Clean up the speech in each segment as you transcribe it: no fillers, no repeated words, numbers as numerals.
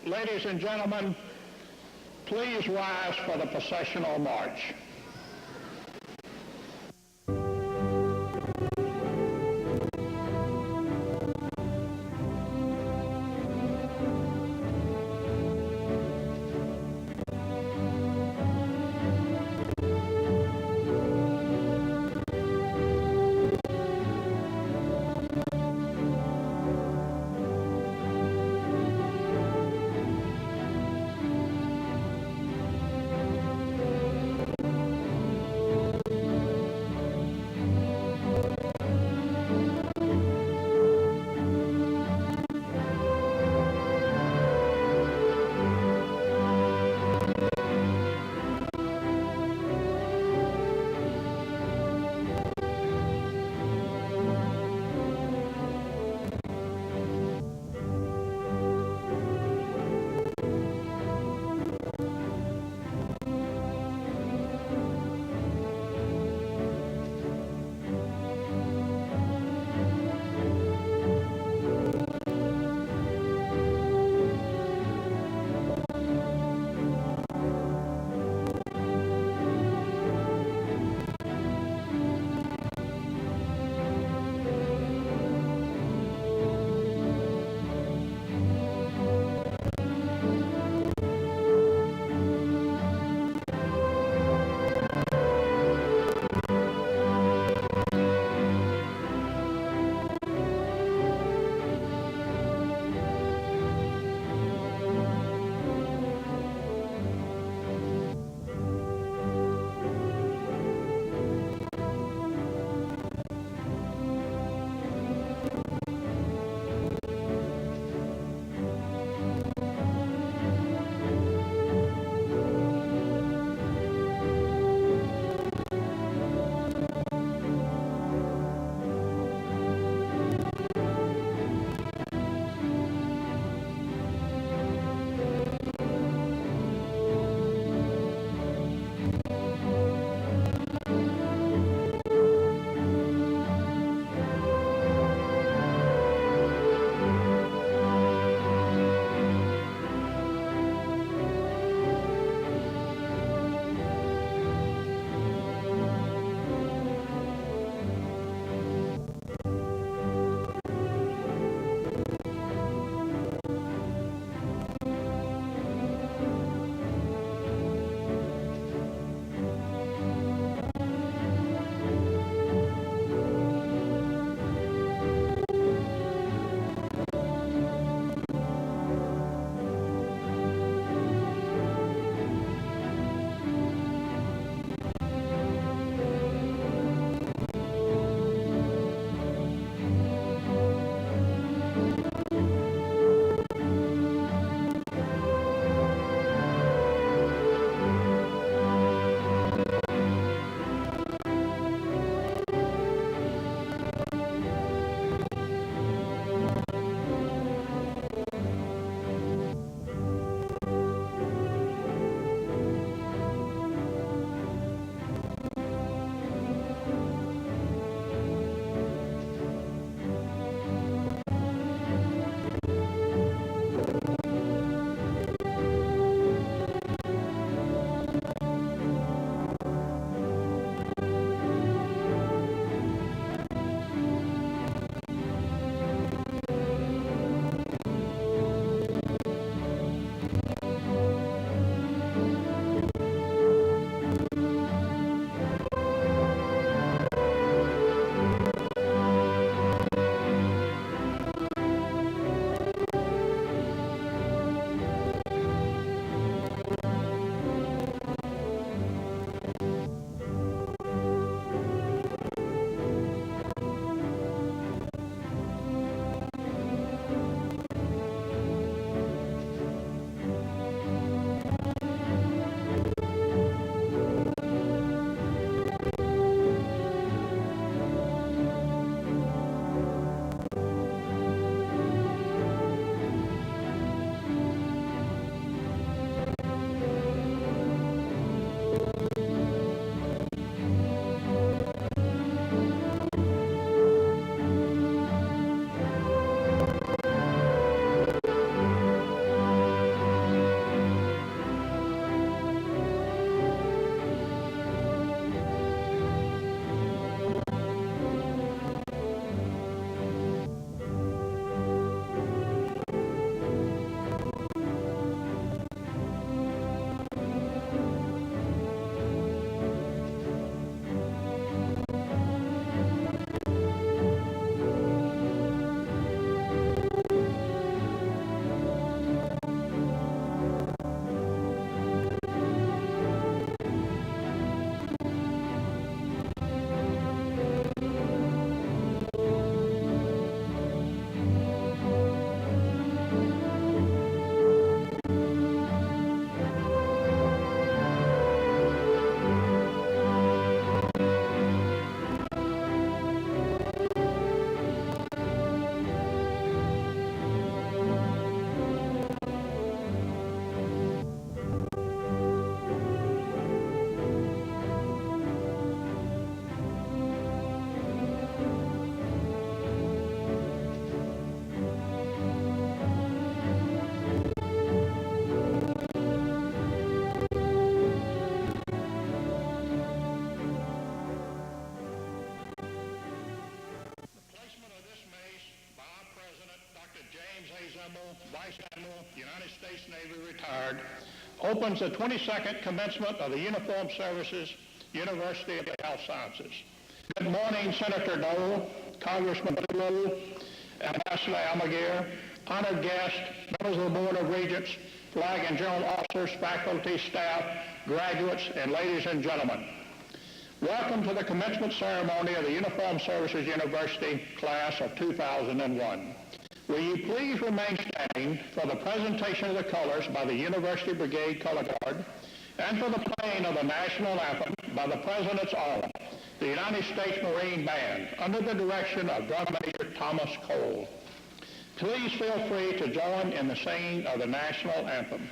Ladies and gentlemen, please rise for the processional march. A. Zimmel, Vice Admiral, United States Navy, retired, opens the 22nd commencement of the Uniformed Services University of the Health Sciences. Good morning, Senator Dole, Congressman Doolittle, Ambassador Almaguer, honored guests, members of the Board of Regents, flag and general officers, faculty, staff, graduates, and ladies and gentlemen. Welcome to the commencement ceremony of the Uniformed Services University class of 2001. Will you please remain standing for the presentation of the colors by the University Brigade Color Guard and for the playing of the national anthem by the President's Army, the United States Marine Band, under the direction of Drum Major Thomas Cole. Please feel free to join in the singing of the national anthem.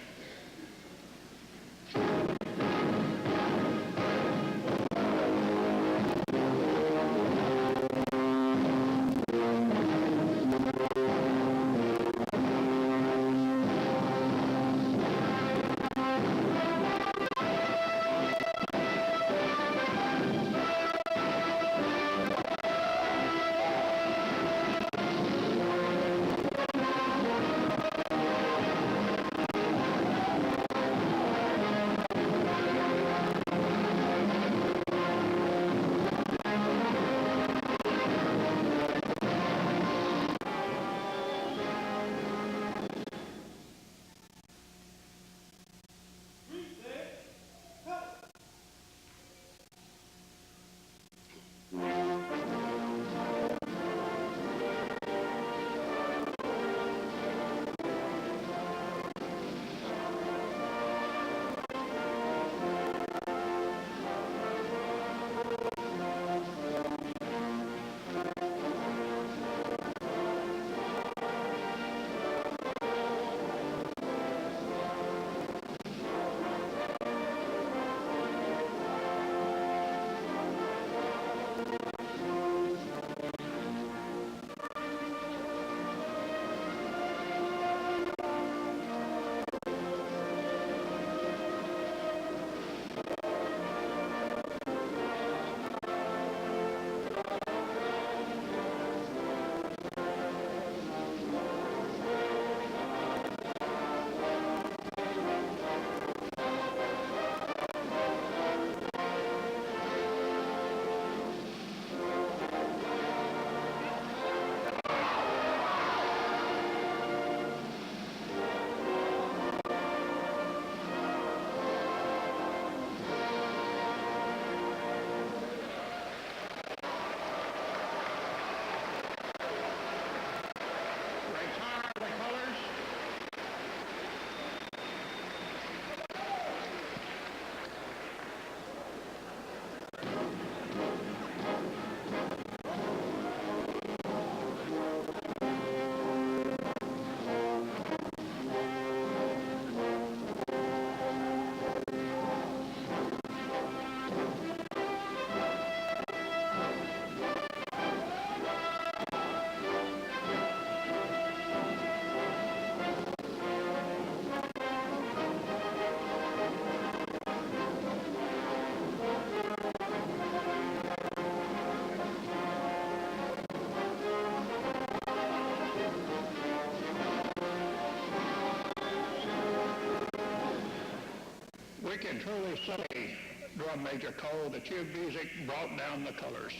We can truly say, Drum Major Cole, that your music brought down the colors.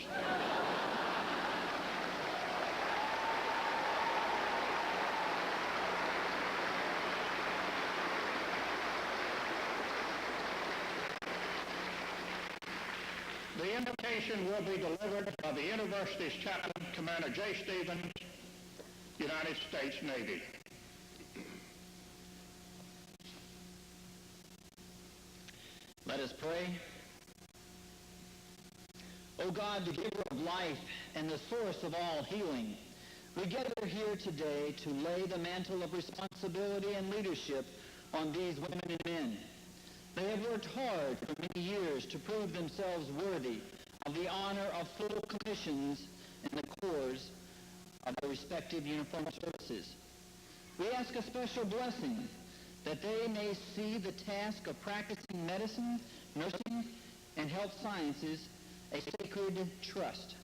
The invocation will be delivered by the university's chaplain, Commander J. Stevens, United States Navy. Let us pray. O God, the giver of life and the source of all healing, we gather here today to lay the mantle of responsibility and leadership on these women and men. They have worked hard for many years to prove themselves worthy of the honor of full commissions in the corps of their respective uniformed services. We ask a special blessing that they may see the task of practicing medicine, nursing, and health sciences a sacred trust.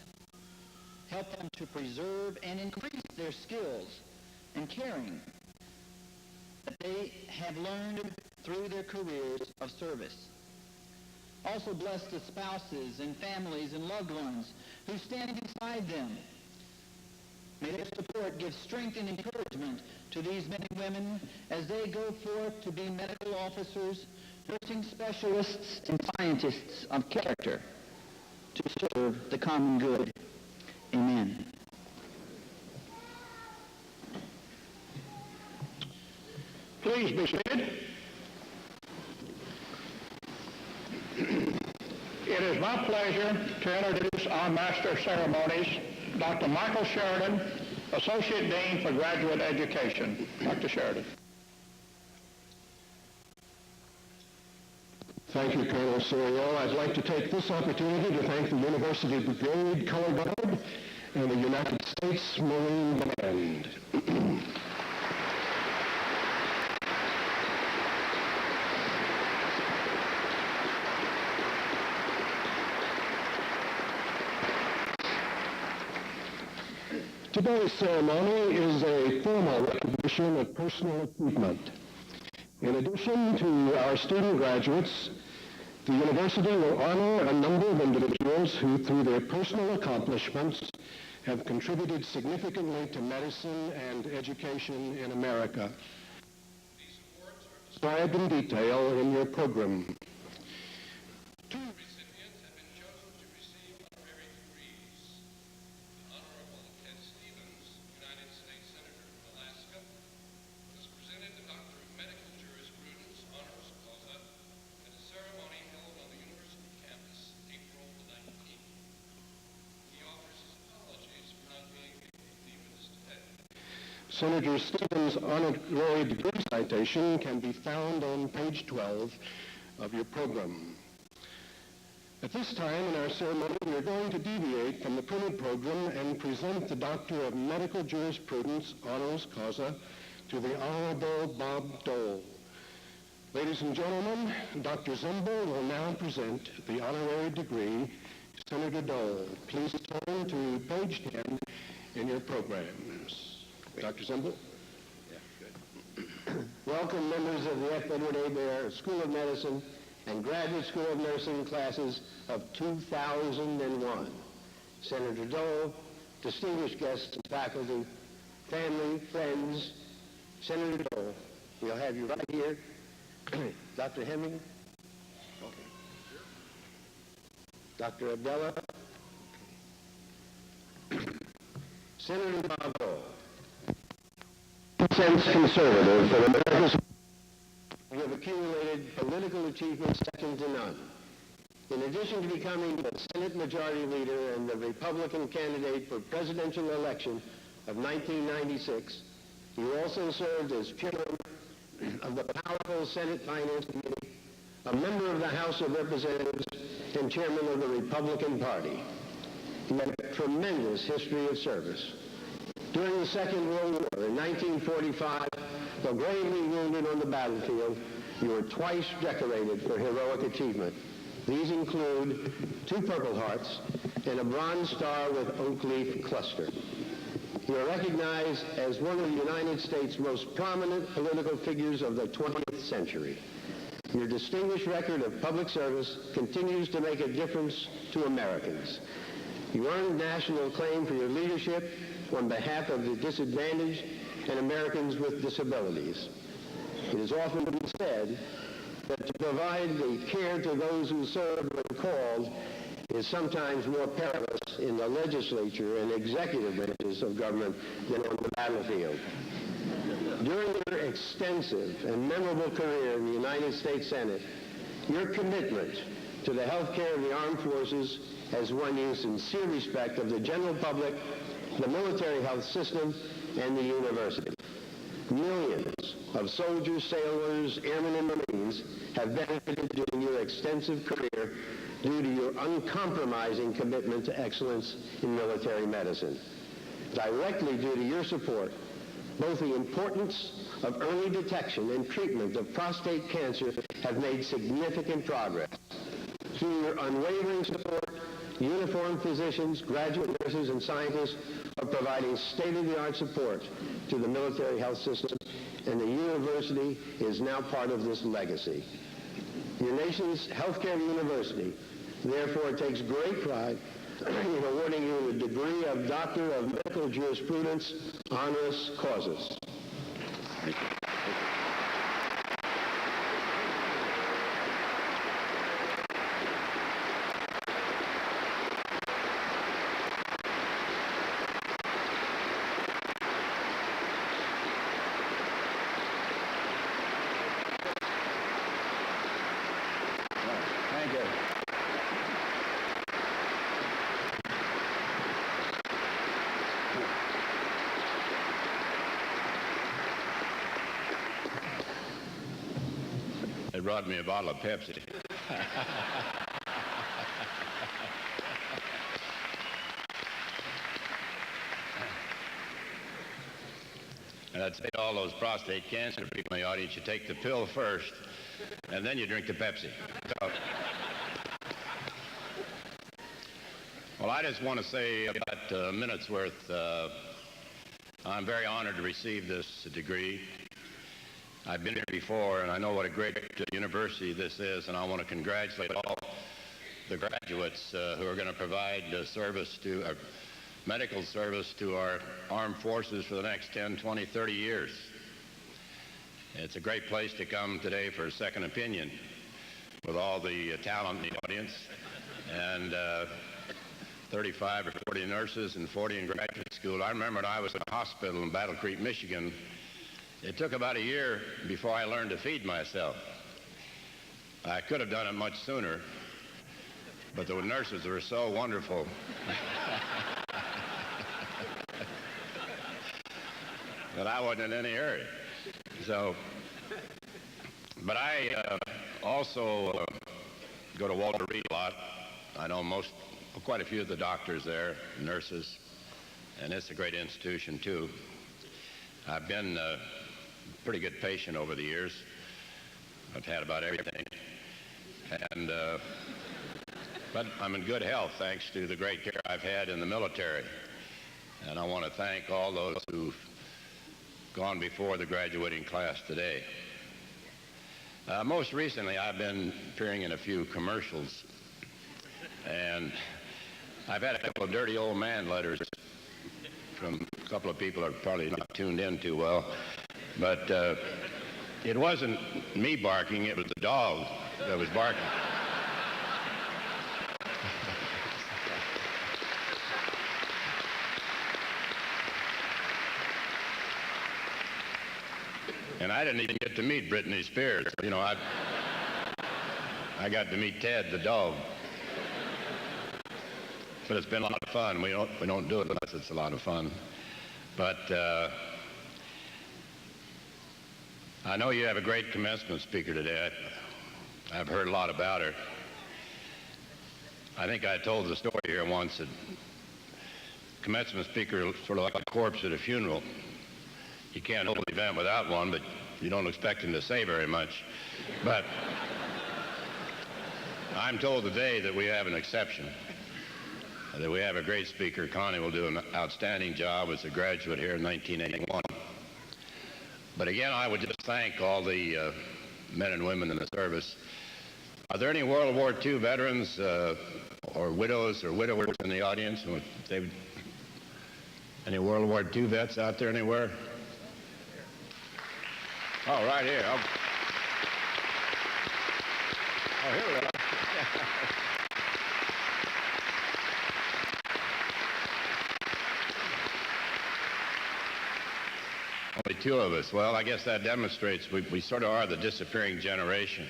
Help them to preserve and increase their skills and caring that they have learned through their careers of service. Also bless the spouses and families and loved ones who stand beside them. May their support give strength and encouragement to these men and women as they go forth to be medical officers, nursing specialists, and scientists of character to serve the common good. Amen. Please be seated. It is my pleasure to introduce our Master of Ceremonies, Dr. Michael Sheridan, Associate Dean for Graduate Education. Dr. Sheridan. Thank you, Colonel Serio. I'd like to take this opportunity to thank the University Brigade Color Guard and the United States Marine Band. Today's ceremony is a formal recognition of personal achievement. In addition to our student graduates, the university will honor a number of individuals who, through their personal accomplishments, have contributed significantly to medicine and education in America. These awards are described in detail in your program. Two recipients have been chosen to receive honorary degrees. The Honorable Ted Stevens, United States Senator from Alaska, was presented the Doctor of Medical Jurisprudence honoris causa at a ceremony held on the university campus April the 19th. He offers his apologies for not being able to be with us today. Senator Stevens' honorary degree citation can be found on page 12 of your program. At this time in our ceremony, we are going to deviate from the printed program and present the Doctor of Medical Jurisprudence honoris causa to the Honorable Bob Dole. Ladies and gentlemen, Dr. Zimble will now present the honorary degree. Senator Dole, please turn to page 10 in your programs. Dr. Zimble? Welcome, members of the F. Edward A. Baer School of Medicine and Graduate School of Nursing classes of 2001. Senator Dole, distinguished guests and faculty, family, friends, Senator Dole, we'll have you right here. Dr. Hemming? Okay. Dr. Abdullah? Senator Bob Dole. Cents conservative for America's. You have accumulated political achievements second to none. In addition to becoming the Senate Majority Leader and the Republican candidate for presidential election of 1996, you also served as chairman of the powerful Senate Finance Committee, a member of the House of Representatives, and chairman of the Republican Party. You have a tremendous history of service. During the Second World War in 1945, though gravely wounded on the battlefield, you were twice decorated for heroic achievement. These include 2 Purple Hearts and a Bronze Star with oak leaf cluster. You are recognized as one of the United States' most prominent political figures of the 20th century. Your distinguished record of public service continues to make a difference to Americans. You earned national acclaim for your leadership on behalf of the disadvantaged and Americans with disabilities. It has often been said that to provide the care to those who serve when called is sometimes more perilous in the legislature and executive branches of government than on the battlefield. During your extensive and memorable career in the United States Senate, your commitment to the health care of the armed forces has won you sincere respect of the general public, the military health system, and the university. Millions of soldiers, sailors, airmen, and Marines have benefited during your extensive career due to your uncompromising commitment to excellence in military medicine. Directly due to your support, both the importance of early detection and treatment of prostate cancer have made significant progress. Through your unwavering support, uniformed physicians, graduate nurses, and scientists are providing state-of-the-art support to the military health system, and the university is now part of this legacy. Your nation's healthcare university, therefore, takes great pride in awarding you the degree of Doctor of Medical Jurisprudence, honoris causa. Thank you. Thank you. They brought me a bottle of Pepsi. And I'd say to all those prostate cancer people in the audience, you take the pill first, and then you drink the Pepsi. So, well, I just want to say about a minute's worth. I'm very honored to receive this degree. I've been here before, and I know what a great university this is, and I want to congratulate all the graduates who are going to provide medical service to our armed forces for the next 10, 20, 30 years. It's a great place to come today for a second opinion with all the talent in the audience, and 35 or 40 nurses and 40 in graduate school. I remember when I was in a hospital in Battle Creek, Michigan, it took about a year before I learned to feed myself. I could have done it much sooner, but the nurses were so wonderful. That I wasn't in any hurry. So, but I also go to Walter Reed a lot. I know quite a few of the doctors there, nurses, and it's a great institution too. I've been a pretty good patient over the years. I've had about everything, and but I'm in good health thanks to the great care I've had in the military. And I want to thank all those who've gone before the graduating class today. Most recently, I've been appearing in a few commercials, and I've had a couple of dirty old man letters from a couple of people who are probably not tuned in too well, but it wasn't me barking, it was the dog that was barking. And I didn't even get to meet Britney Spears. You know, I got to meet Ted, the dog. But it's been a lot of fun. We don't do it unless it's a lot of fun. But I know you have a great commencement speaker today. I've heard a lot about her. I think I told the story here once that commencement speaker is sort of like a corpse at a funeral. You can't hold an event without one, but you don't expect him to say very much. But I'm told today that we have an exception, that we have a great speaker. Connie will do an outstanding job as a graduate here in 1981. But again, I would just thank all the men and women in the service. Are there any World War II veterans or widows or widowers in the audience? Any World War II vets out there anywhere? Oh, right here. Oh, here we are. Only two of us. Well, I guess that demonstrates we sort of are the disappearing generation.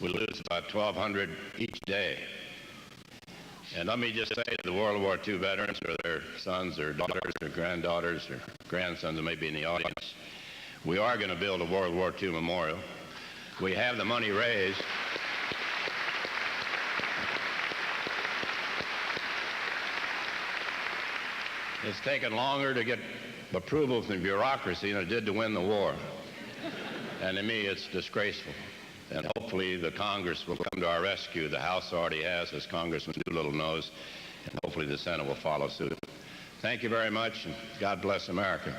We lose about 1,200 each day. And let me just say to the World War II veterans or their sons or daughters or granddaughters or grandsons that may be in the audience, we are going to build a World War II memorial. We have the money raised. It's taken longer to get approval from the bureaucracy than it did to win the war. And to me, it's disgraceful. and hopefully the Congress will come to our rescue. The House already has, as Congressman Doolittle knows, and hopefully the Senate will follow suit. Thank you very much, and God bless America.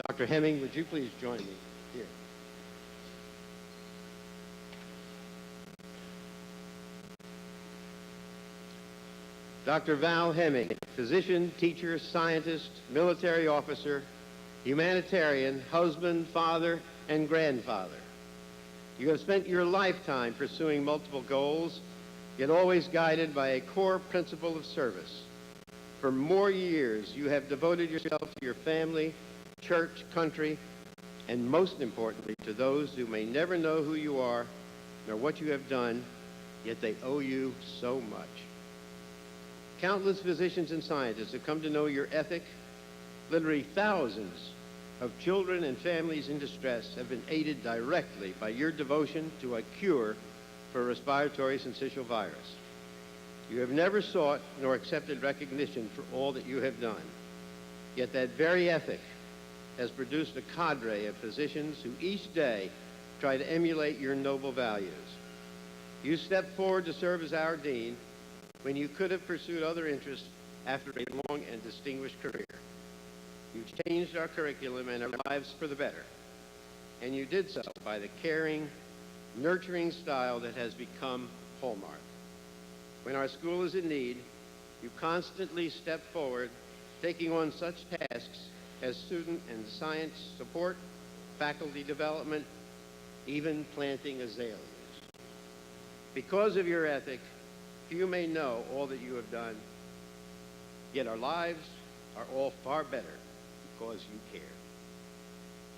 Dr. Hemming, would you please join me here? Dr. Val Hemming, physician, teacher, scientist, military officer, humanitarian, husband, father, and grandfather. You have spent your lifetime pursuing multiple goals, yet always guided by a core principle of service. For more years, you have devoted yourself to your family, church, country, and most importantly, to those who may never know who you are nor what you have done, yet they owe you so much. Countless physicians and scientists have come to know your ethic. Literally thousands of children and families in distress have been aided directly by your devotion to a cure for respiratory syncytial virus. You have never sought nor accepted recognition for all that you have done, yet that very ethic has produced a cadre of physicians who each day try to emulate your noble values. You stepped forward to serve as our dean when you could have pursued other interests after a long and distinguished career. You changed our curriculum and our lives for the better, and you did so by the caring, nurturing style that has become hallmark. When our school is in need, you constantly step forward, taking on such tasks as student and science support, faculty development, even planting azaleas. Because of your ethic, few may know all that you have done, yet our lives are all far better because you care.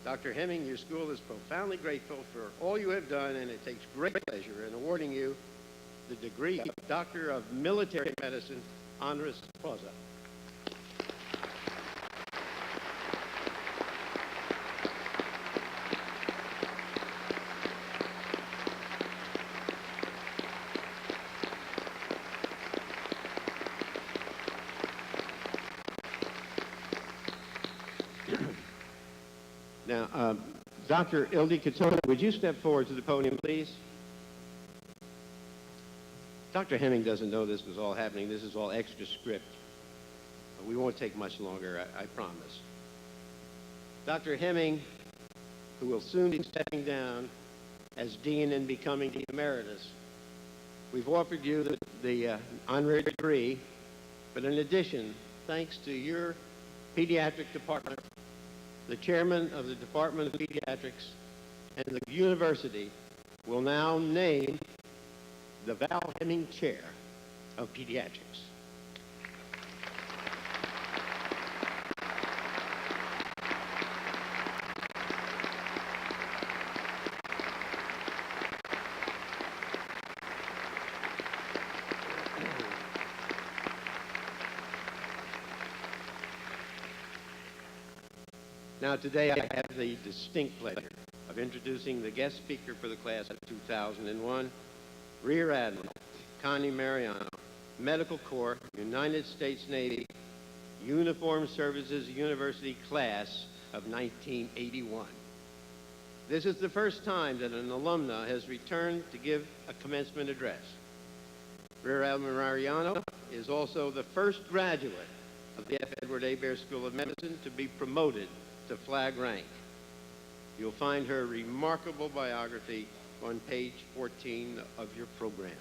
Dr. Hemming, your school is profoundly grateful for all you have done, and it takes great pleasure in awarding you the degree of Doctor of Military Medicine, honoris causa. Now, Dr. Ildi Katona, would you step forward to the podium, please? Dr. Hemming doesn't know this was all happening. This is all extra script. We won't take much longer, I promise. Dr. Hemming, who will soon be stepping down as dean and becoming the emeritus, we've offered you the honorary degree, but in addition, thanks to your pediatric department, the chairman of the Department of Pediatrics and the university will now name the Val Hemming Chair of Pediatrics. Now, today I have the distinct pleasure of introducing the guest speaker for the class of 2001, Rear Admiral Connie Mariano, Medical Corps, United States Navy, Uniformed Services University class of 1981. This is the first time that an alumna has returned to give a commencement address. Rear Admiral Mariano is also the first graduate of the F. Edward Hebert School of Medicine to be promoted to flag rank. You'll find her remarkable biography on page 14 of your program.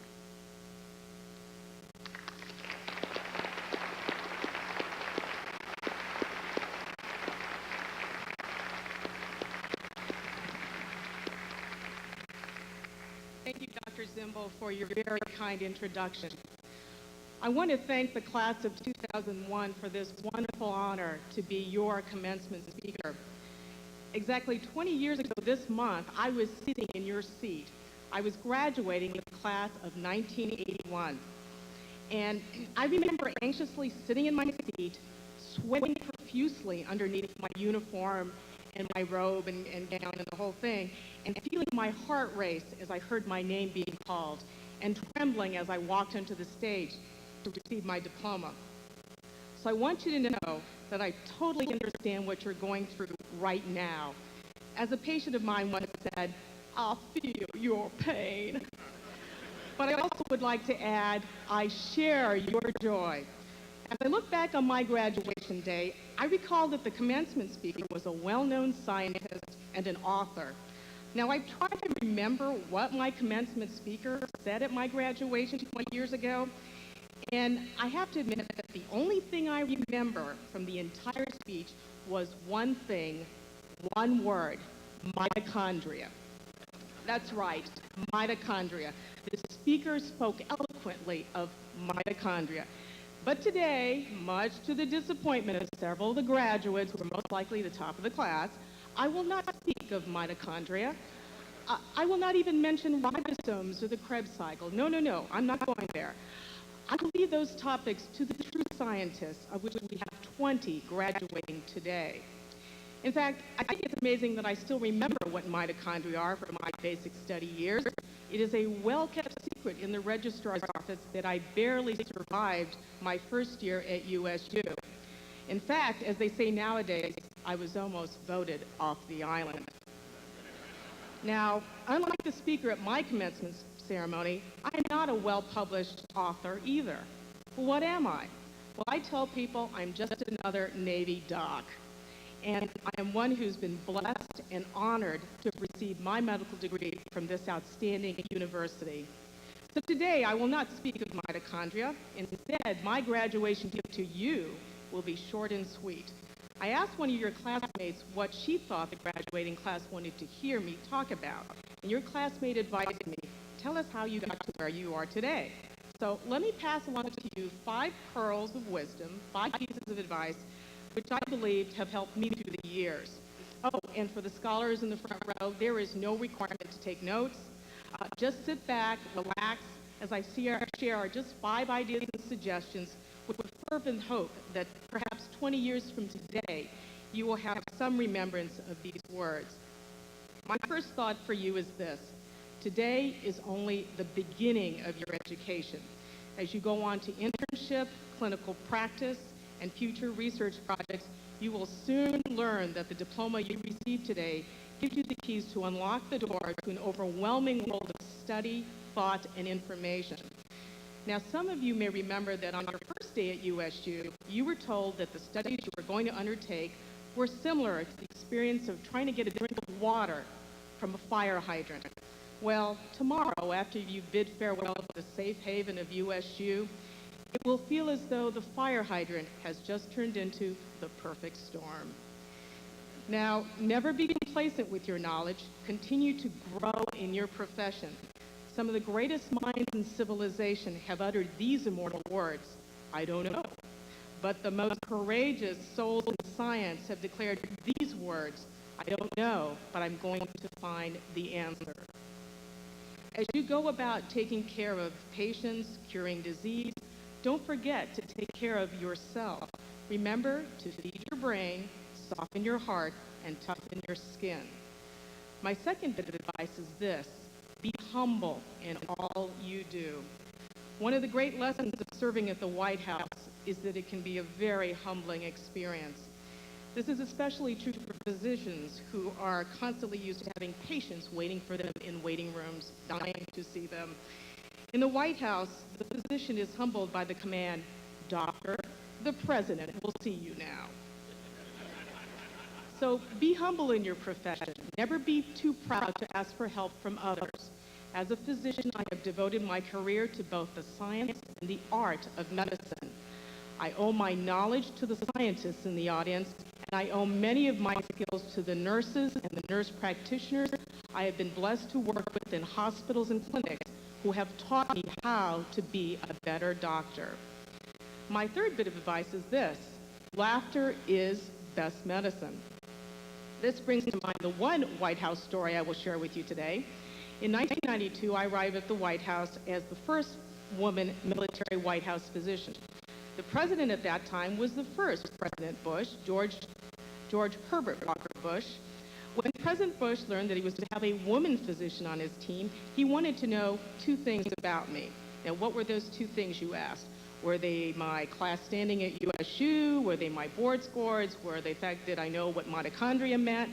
Thank you, Dr. Zimbo, for your very kind introduction. I want to thank the class of 2001 for this wonderful honor to be your commencement speaker. Exactly 20 years ago this month, I was sitting in your seat. I was graduating with the class of 1981. And I remember anxiously sitting in my seat, sweating profusely underneath my uniform and my robe and gown and the whole thing, and feeling my heart race as I heard my name being called, and trembling as I walked onto the stage to receive my diploma. So I want you to know that I totally understand what you're going through right now. As a patient of mine once said, "I feel your pain." But I also would like to add, I share your joy. As I look back on my graduation day, I recall that the commencement speaker was a well-known scientist and an author. Now, I've tried to remember what my commencement speaker said at my graduation 20 years ago, and I have to admit that the only thing I remember from the entire speech was one thing, one word: mitochondria. That's right, mitochondria. The speaker spoke eloquently of mitochondria. But today, much to the disappointment of several of the graduates who are most likely the top of the class, I will not speak of mitochondria. I will not even mention ribosomes or the Krebs cycle. No, no, no, I'm not going there. I will leave those topics to the true scientists, of which we have 20 graduating today. In fact, I think it's amazing that I still remember what mitochondria are from my basic study years. It is a well-kept secret in the registrar's office that I barely survived my first year at USU. In fact, as they say nowadays, I was almost voted off the island. Now, unlike the speaker at my commencement ceremony, I am not a well-published author either. What am I? Well, I tell people I'm just another Navy doc. And I am one who's been blessed and honored to have received my medical degree from this outstanding university. So today, I will not speak of mitochondria. Instead, my graduation gift to you will be short and sweet. I asked one of your classmates what she thought the graduating class wanted to hear me talk about. And your classmate advised me, tell us how you got to where you are today. So let me pass along to you 5 pearls of wisdom, 5 pieces of advice, which I believe have helped me through the years. Oh, and for the scholars in the front row, there is no requirement to take notes. Just sit back, relax, as I share just 5 ideas and suggestions with a fervent hope that perhaps 20 years from today, you will have some remembrance of these words. My first thought for you is this: today is only the beginning of your education. As you go on to internship, clinical practice, and future research projects, you will soon learn that the diploma you receive today gives you the keys to unlock the door to an overwhelming world of study, thought, and information. Now, some of you may remember that on your first day at USU, you were told that the studies you were going to undertake were similar to the experience of trying to get a drink of water from a fire hydrant. Well, tomorrow, after you bid farewell to the safe haven of USU, it will feel as though the fire hydrant has just turned into the perfect storm. Now, never be complacent with your knowledge. Continue to grow in your profession. Some of the greatest minds in civilization have uttered these immortal words: I don't know. But the most courageous souls in science have declared these words: I don't know, but I'm going to find the answer. As you go about taking care of patients, curing disease, don't forget to take care of yourself. Remember to feed your brain, soften your heart, and toughen your skin. My second bit of advice is this: be humble in all you do. One of the great lessons of serving at the White House is that it can be a very humbling experience. This is especially true for physicians who are constantly used to having patients waiting for them in waiting rooms, dying to see them. In the White House, the physician is humbled by the command, "Doctor, the president will see you now." So be humble in your profession. Never be too proud to ask for help from others. As a physician, I have devoted my career to both the science and the art of medicine. I owe my knowledge to the scientists in the audience, and I owe many of my skills to the nurses and the nurse practitioners I have been blessed to work with in hospitals and clinics who have taught me how to be a better doctor. My third bit of advice is this: laughter is best medicine. This brings to mind the one White House story I will share with you today. In 1992, I arrived at the White House as the first woman military White House physician. The president at that time was the first President Bush, George Herbert Walker Bush. When President Bush learned that he was to have a woman physician on his team, he wanted to know two things about me. Now, what were those two things, you asked? Were they my class standing at USU? Were they my board scores? Were they the fact that I know what mitochondria meant?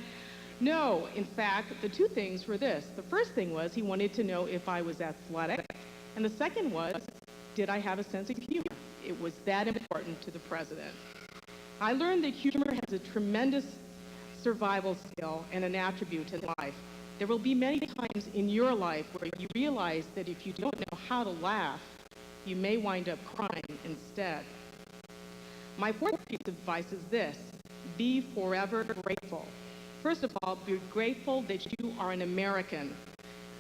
No, in fact, the two things were this. The first thing was he wanted to know if I was athletic, and the second was, did I have a sense of humor? It was that important to the president. I learned that humor has a tremendous survival skill and an attribute in life. There will be many times in your life where you realize that if you don't know how to laugh, you may wind up crying instead. My fourth piece of advice is this: be forever grateful. First of all, be grateful that you are an American.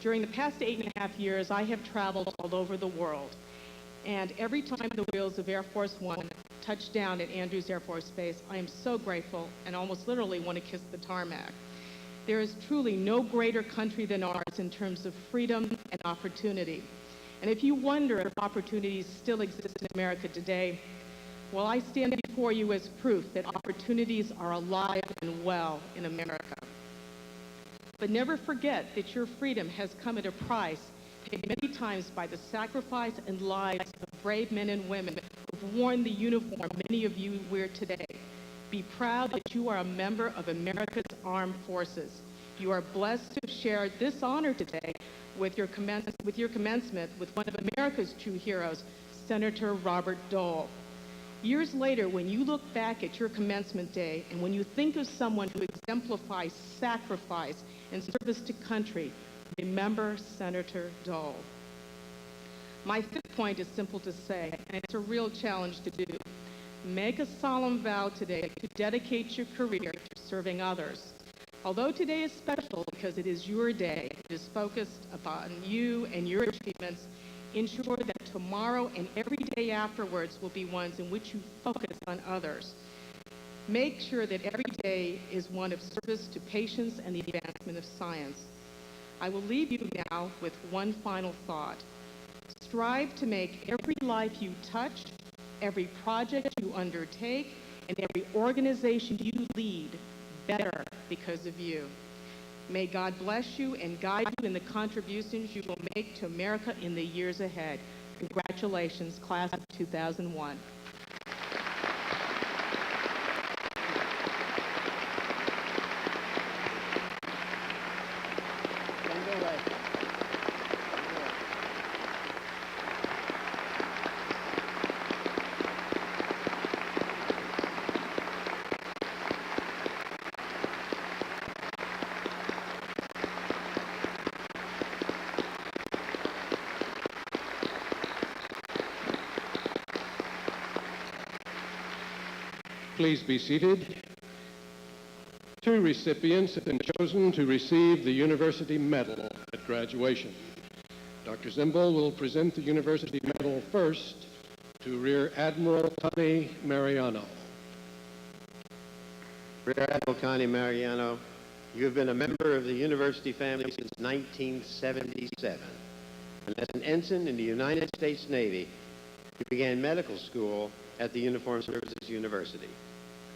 During the past 8.5 years, I have traveled all over the world. And every time the wheels of Air Force One touch down at Andrews Air Force Base, I am so grateful and almost literally want to kiss the tarmac. There is truly no greater country than ours in terms of freedom and opportunity. And if you wonder if opportunities still exist in America today, well, I stand before you as proof that opportunities are alive and well in America. But never forget that your freedom has come at a price paid many times by the sacrifice and lives of brave men and women who've worn the uniform many of you wear today. Be proud that you are a member of America's armed forces. You are blessed to have shared this honor today with your commencement with one of America's true heroes, Senator Robert Dole. Years later, when you look back at your commencement day and when you think of someone who exemplifies sacrifice and service to country, remember Senator Dole. My fifth point is simple to say, and it's a real challenge to do. Make a solemn vow today to dedicate your career to serving others. Although today is special because it is your day, it is focused upon you and your achievements, ensure that tomorrow and every day afterwards will be ones in which you focus on others. Make sure that every day is one of service to patients and the advancement of science. I will leave you now with one final thought. Strive to make every life you touch, every project you undertake, and every organization you lead better because of you. May God bless you and guide you in the contributions you will make to America in the years ahead. Congratulations, class of 2001. Please be seated. Two recipients have been chosen to receive the University Medal at graduation. Dr. Zimble will present the University Medal first to Rear Admiral Connie Mariano. Rear Admiral Connie Mariano, you have been a member of the university family since 1977. And as an ensign in the United States Navy, you began medical school at the Uniformed Services University.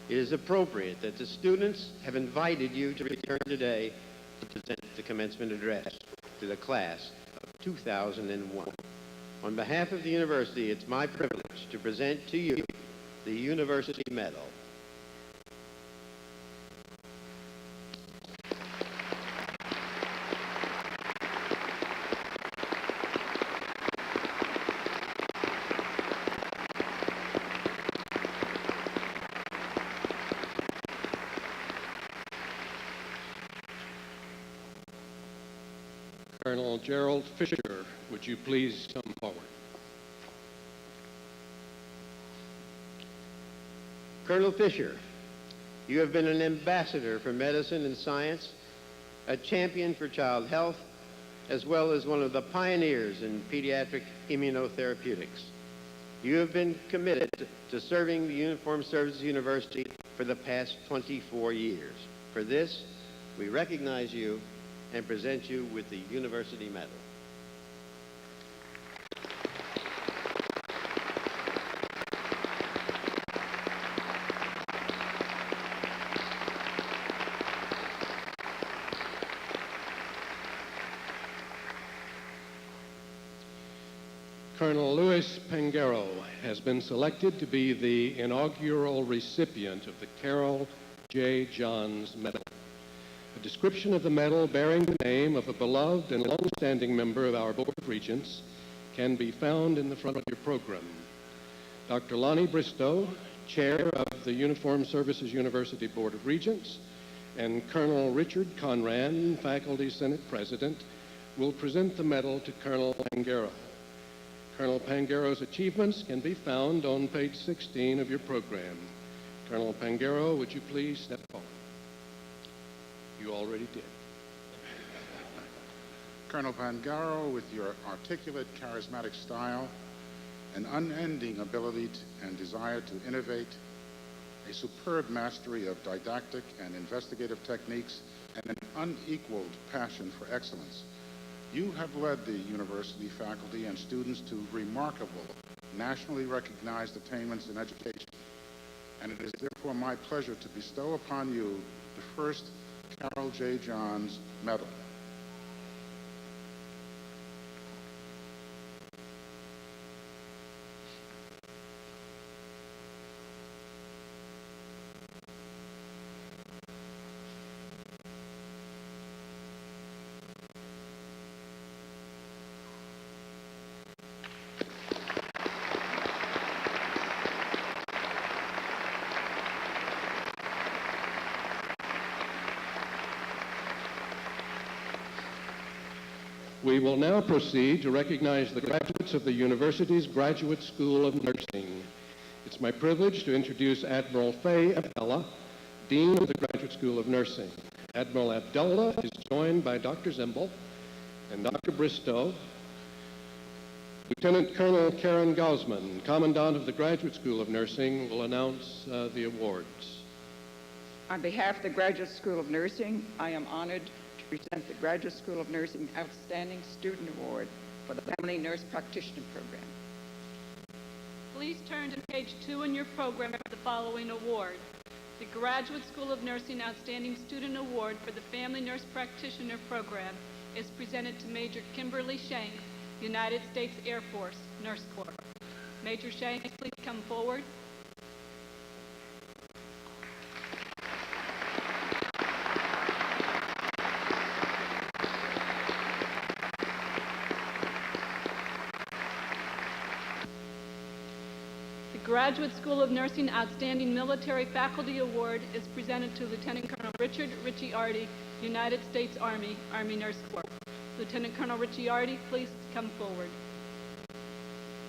It is appropriate that the students have invited you to return today to present the commencement address to the class of 2001. On behalf of the university, it's my privilege to present to you the University Medal. Colonel Gerald Fisher, would you please come forward? Colonel Fisher, you have been an ambassador for medicine and science, a champion for child health, as well as one of the pioneers in pediatric immunotherapeutics. You have been committed to serving the Uniformed Services University for the past 24 years. For this, we recognize you and present you with the University Medal. Colonel Louis Pangaro has been selected to be the inaugural recipient of the Carol J. Johns Medal. A description of the medal bearing the name of a beloved and long-standing member of our Board of Regents can be found in the front of your program. Dr. Lonnie Bristow, Chair of the Uniformed Services University Board of Regents, and Colonel Richard Conran, Faculty Senate President, will present the medal to Colonel Pangaro. Colonel Pangaro's achievements can be found on page 16 of your program. Colonel Pangaro, would you please step forward? You already did. Colonel Pangaro, with your articulate, charismatic style, an unending ability and desire to innovate, a superb mastery of didactic and investigative techniques, and an unequaled passion for excellence, you have led the university faculty and students to remarkable, nationally recognized attainments in education. And it is therefore my pleasure to bestow upon you the first Carol J. Johns Medal. We will now proceed to recognize the graduates of the university's Graduate School of Nursing. It's my privilege to introduce Admiral Faye Abdullah, Dean of the Graduate School of Nursing. Admiral Abdullah is joined by Dr. Zimble and Dr. Bristow. Lieutenant Colonel Karen Gaussman, Commandant of the Graduate School of Nursing, will announce the awards. On behalf of the Graduate School of Nursing, I am honored to present the Graduate School of Nursing Outstanding Student Award for the Family Nurse Practitioner Program. Please turn to page 2 in your program for the following award. The Graduate School of Nursing Outstanding Student Award for the Family Nurse Practitioner Program is presented to Major Kimberly Shanks, United States Air Force, Nurse Corps. Major Shanks, please come forward. The Graduate School of Nursing Outstanding Military Faculty Award is presented to Lieutenant Colonel Richard Ricciardi, United States Army, Army Nurse Corps. Lieutenant Colonel Ricciardi, please come forward.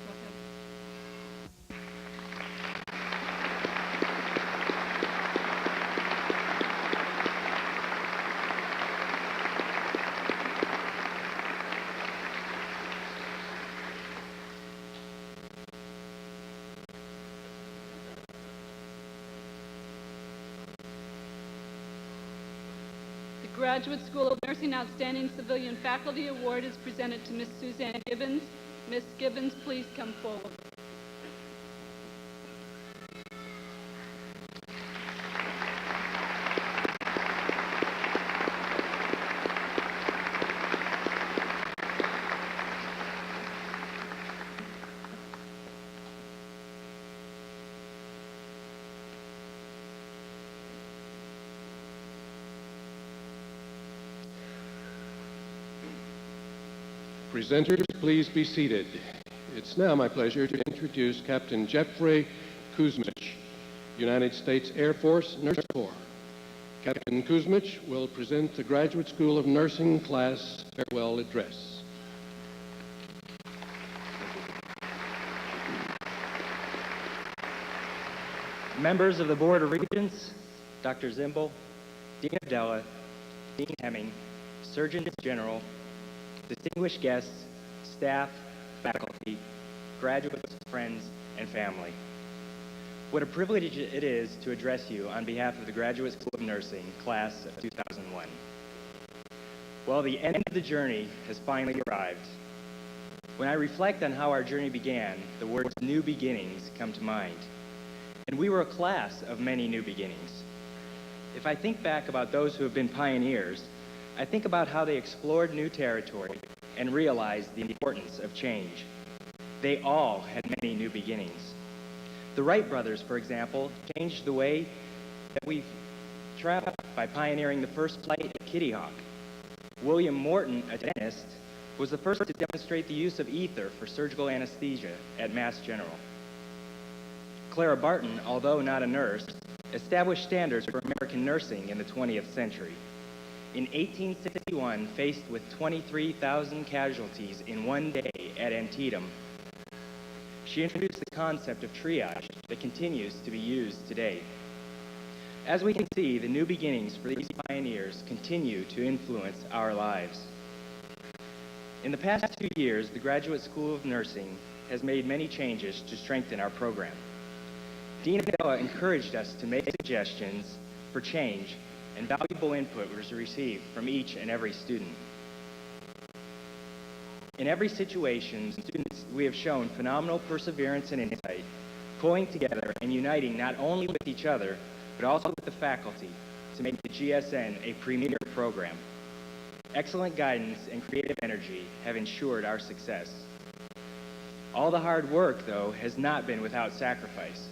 Go ahead. The Graduate School of Nursing Outstanding Civilian Faculty Award is presented to Ms. Suzanne Gibbons. Ms. Gibbons, please come forward. Presenters, please be seated. It's now my pleasure to introduce Captain Jeffrey Kuzmich, United States Air Force Nurse Corps. Captain Kuzmich will present the Graduate School of Nursing class farewell address. Members of the Board of Regents, Dr. Zimble, Dean Abdullah, Dean Hemming, Surgeon General, distinguished guests, staff, faculty, graduates, friends, and family. What a privilege it is to address you on behalf of the Graduate School of Nursing, class of 2001. Well, the end of the journey has finally arrived. When I reflect on how our journey began, the words new beginnings come to mind. And we were a class of many new beginnings. If I think back about those who have been pioneers, I think about how they explored new territory and realized the importance of change. They all had many new beginnings. The Wright brothers, for example, changed the way that we travel by pioneering the first flight of Kitty Hawk. William Morton, a dentist, was the first to demonstrate the use of ether for surgical anesthesia at Mass General. Clara Barton, although not a nurse, established standards for American nursing in the 20th century. In 1861, faced with 23,000 casualties in one day at Antietam, she introduced the concept of triage that continues to be used today. As we can see, the new beginnings for these pioneers continue to influence our lives. In the past 2 years, the Graduate School of Nursing has made many changes to strengthen our program. Dean Abdullah encouraged us to make suggestions for change, and valuable input was received from each and every student. In every situation, students, we have shown phenomenal perseverance and insight, pulling together and uniting not only with each other, but also with the faculty to make the GSN a premier program. Excellent guidance and creative energy have ensured our success. All the hard work, though, has not been without sacrifice,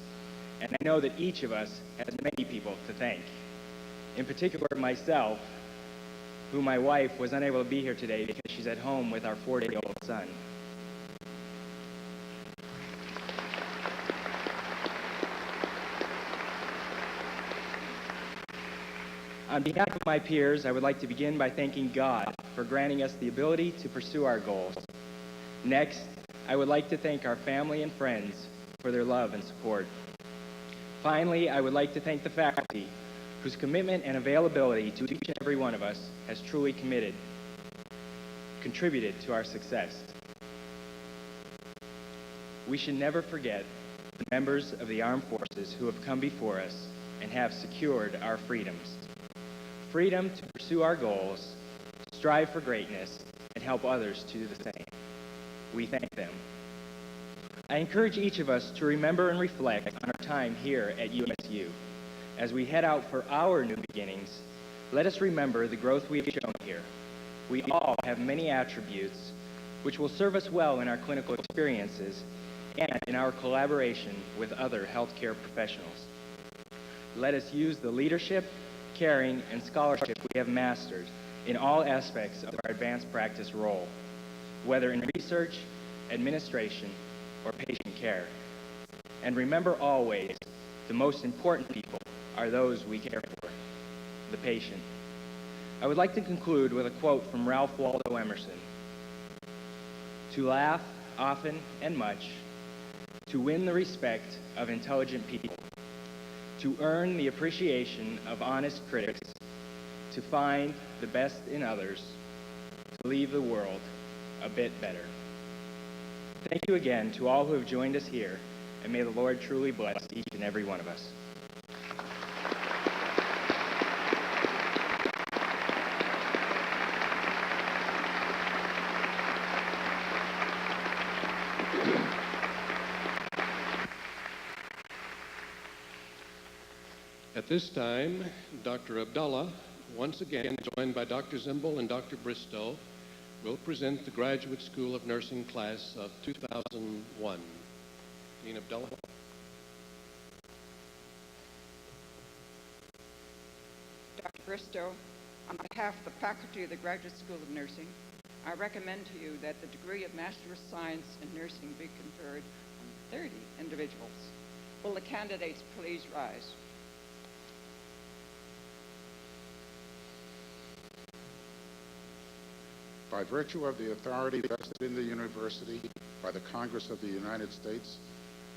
and I know that each of us has many people to thank. In particular, myself, who my wife was unable to be here today because she's at home with our 4-day-old son. On behalf of my peers, I would like to begin by thanking God for granting us the ability to pursue our goals. Next, I would like to thank our family and friends for their love and support. Finally, I would like to thank the faculty, whose commitment and availability to each and every one of us has truly contributed to our success. We should never forget the members of the armed forces who have come before us and have secured our freedoms. Freedom to pursue our goals, strive for greatness, and help others to do the same. We thank them. I encourage each of us to remember and reflect on our time here at USU. As we head out for our new beginnings, let us remember the growth we have shown here. We all have many attributes which will serve us well in our clinical experiences and in our collaboration with other healthcare professionals. Let us use the leadership, caring, and scholarship we have mastered in all aspects of our advanced practice role, whether in research, administration, or patient care. And remember always, the most important people are those we care for, the patient. I would like to conclude with a quote from Ralph Waldo Emerson. To laugh often and much, to win the respect of intelligent people, to earn the appreciation of honest critics, to find the best in others, to leave the world a bit better. Thank you again to all who have joined us here, and may the Lord truly bless each and every one of us. At this time, Dr. Abdullah, once again joined by Dr. Zimble and Dr. Bristow, will present the Graduate School of Nursing class of 2001. Dean Abdullah. Dr. Bristow, on behalf of the faculty of the Graduate School of Nursing, I recommend to you that the degree of Master of Science in Nursing be conferred on 30 individuals. Will the candidates please rise? By virtue of the authority vested in the university by the Congress of the United States,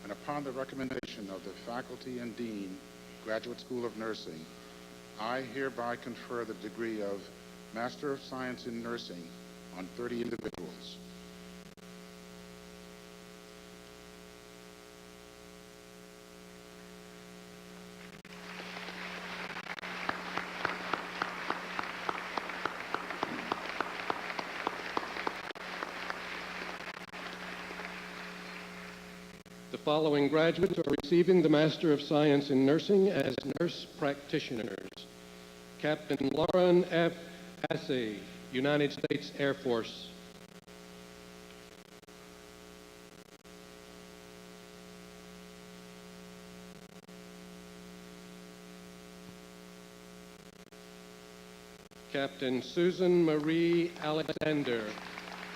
and upon the recommendation of the faculty and dean, Graduate School of Nursing, I hereby confer the degree of Master of Science in Nursing on 30 individuals. following graduates are receiving the Master of Science in Nursing as nurse practitioners. Captain Lauren F. Assey, United States Air Force. Captain Susan Marie Alexander,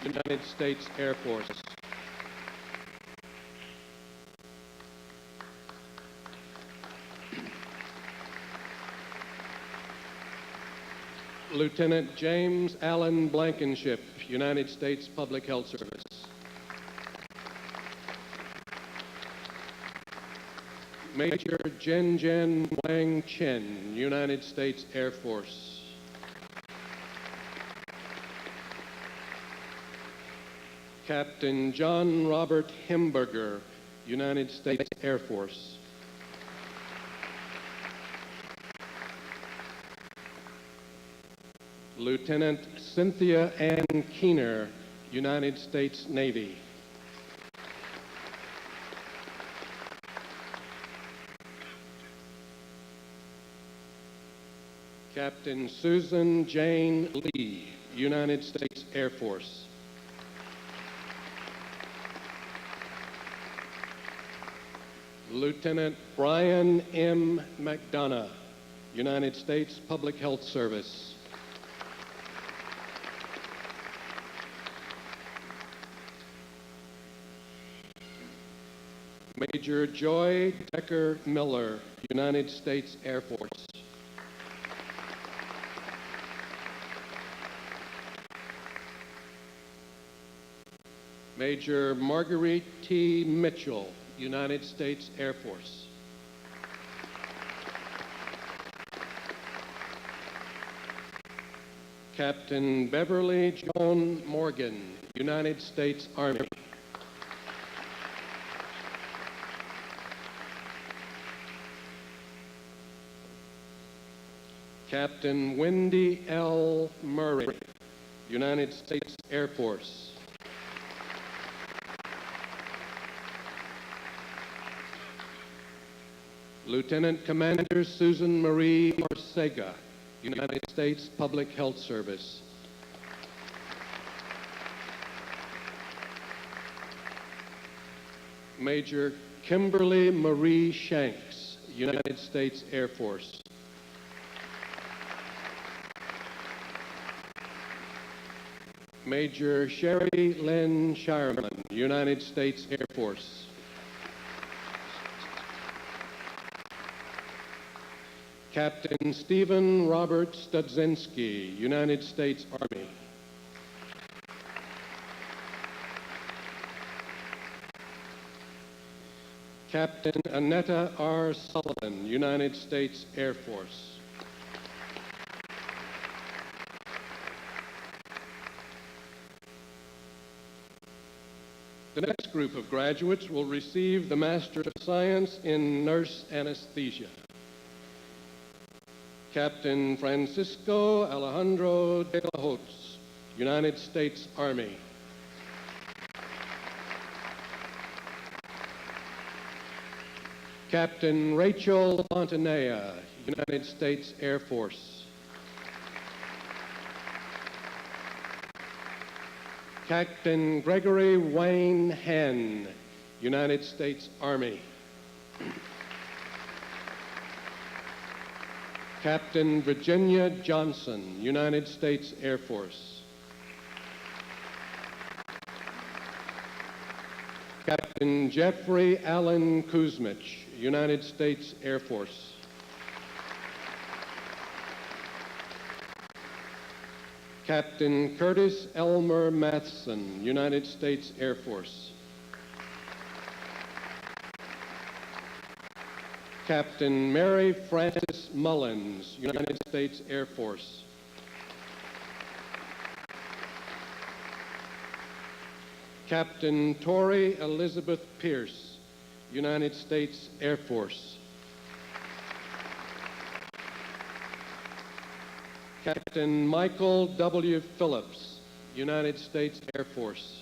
United States Air Force. Lieutenant James Allen Blankenship, United States Public Health Service. Major Jen Wang Chen, United States Air Force. Captain John Robert Himberger, United States Air Force. Lieutenant Cynthia Ann Keener, United States Navy. Captain Susan Jane Lee, United States Air Force. Lieutenant Brian M. McDonough, United States Public Health Service. Major Joy Decker Miller, United States Air Force. Major Marguerite T. Mitchell, United States Air Force. Captain Beverly Joan Morgan, United States Army. Captain Wendy L. Murray, United States Air Force. Lieutenant Commander Susan Marie Ortega, United States Public Health Service. Major Kimberly Marie Shanks, United States Air Force. Major Sherry Lynn Shireman, United States Air Force. Captain Stephen Robert Studzinski, United States Army. Captain Annetta R. Sullivan, United States Air Force. The next group of graduates will receive the Master of Science in Nurse Anesthesia. Captain Francisco Alejandro de la Hoz, United States Army. Captain Rachel Fontanea, United States Air Force. Captain Gregory Wayne Henn, United States Army. Captain Virginia Johnson, United States Air Force. Captain Jeffrey Allen Kuzmich, United States Air Force. Captain Curtis Elmer Matheson, United States Air Force. Captain Mary Frances Mullins, United States Air Force. Captain Tori Elizabeth Pierce, United States Air Force. Captain Michael W. Phillips, United States Air Force.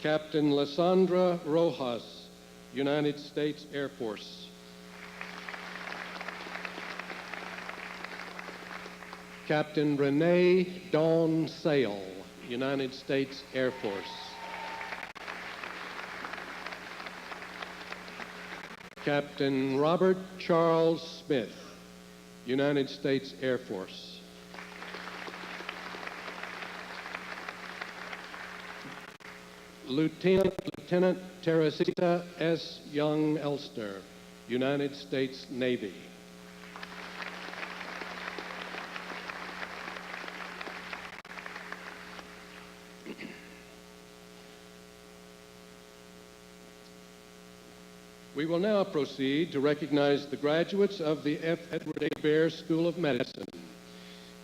Captain Lysandra Rojas, United States Air Force. Captain Renee Dawn Sale, United States Air Force. Captain Robert Charles Smith, United States Air Force. Lieutenant Teresita S. Young Elster, United States Navy. We will now proceed to recognize the graduates of the F. Edward A. Bear School of Medicine.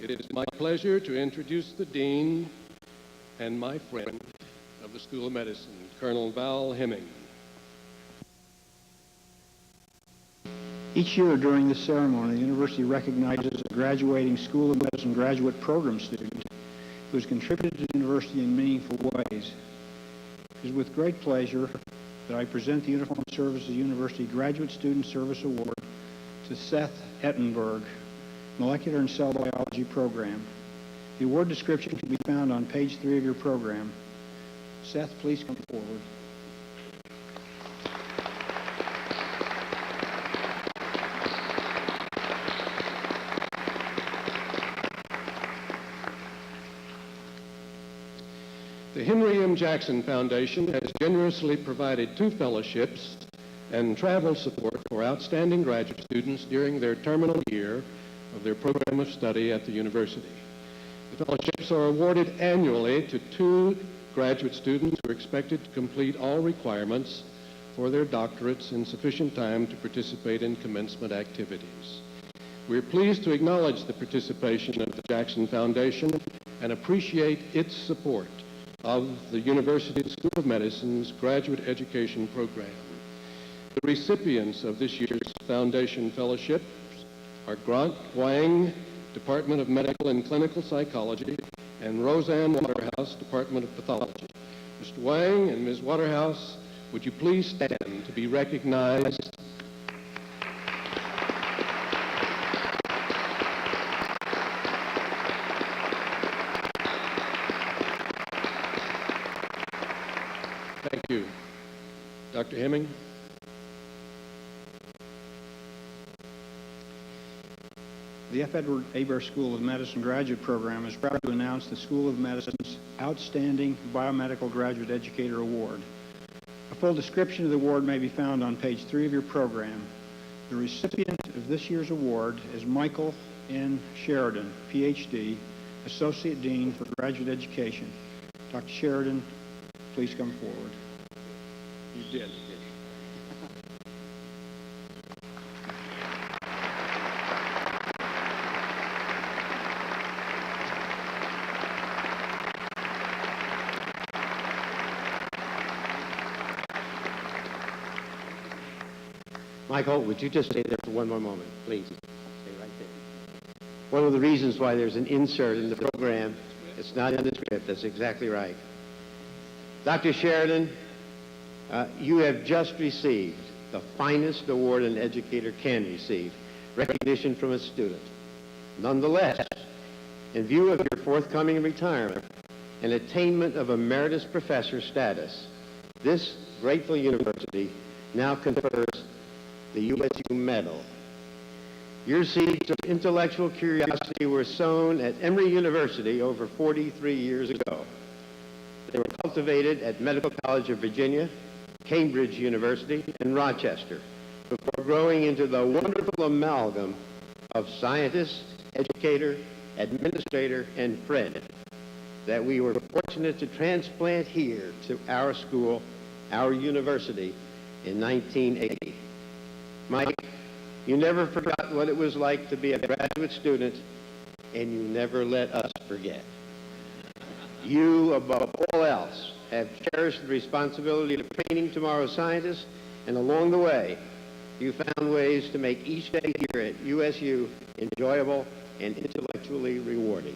It is my pleasure to introduce the Dean and my friend of the School of Medicine, Colonel Val Hemming. Each year during this ceremony, the university recognizes a graduating School of Medicine graduate program student who has contributed to the university in meaningful ways. It is with great pleasure that I present the Uniformed Services University Graduate Student Service Award to Seth Ettenberg, Molecular and Cell Biology Program. The award description can be found on page 3 of your program. Seth, please come forward. The Henry M. Jackson Foundation has generously provided 2 fellowships and travel support for outstanding graduate students during their terminal year of their program of study at the university. The fellowships are awarded annually to 2 graduate students who are expected to complete all requirements for their doctorates in sufficient time to participate in commencement activities. We are pleased to acknowledge the participation of the Jackson Foundation and appreciate its support of the University School of Medicine's graduate education program. The recipients of this year's Foundation Fellowships are Grant Wang, Department of Medical and Clinical Psychology, and Roseanne Waterhouse, Department of Pathology. Mr. Wang and Ms. Waterhouse, would you please stand to be recognized? Thank you. Dr. Hemming? The F. Edward A. Bear School of Medicine graduate program is proud to announce the School of Medicine's Outstanding Biomedical Graduate Educator Award. A full description of the award may be found on page 3 of your program. The recipient of this year's award is Michael N. Sheridan, Ph.D., Associate Dean for Graduate Education. Dr. Sheridan, please come forward. You did. Michael, would you just stay there for one more moment, please? Stay right there. One of the reasons why there's an insert in the program, it's not in the script, that's exactly right. Dr. Sheridan, you have just received the finest award an educator can receive, recognition from a student. Nonetheless, in view of your forthcoming retirement and attainment of emeritus professor status, this grateful university now confers the USU Medal. Your seeds of intellectual curiosity were sown at Emory University over 43 years ago. They were cultivated at Medical College of Virginia, Cambridge University, and Rochester, before growing into the wonderful amalgam of scientist, educator, administrator, and friend that we were fortunate to transplant here to our school, our university, in 1980. Mike, you never forgot what it was like to be a graduate student, and you never let us forget. You, above all else, have cherished the responsibility of training tomorrow's scientists, and along the way, you found ways to make each day here at USU enjoyable and intellectually rewarding.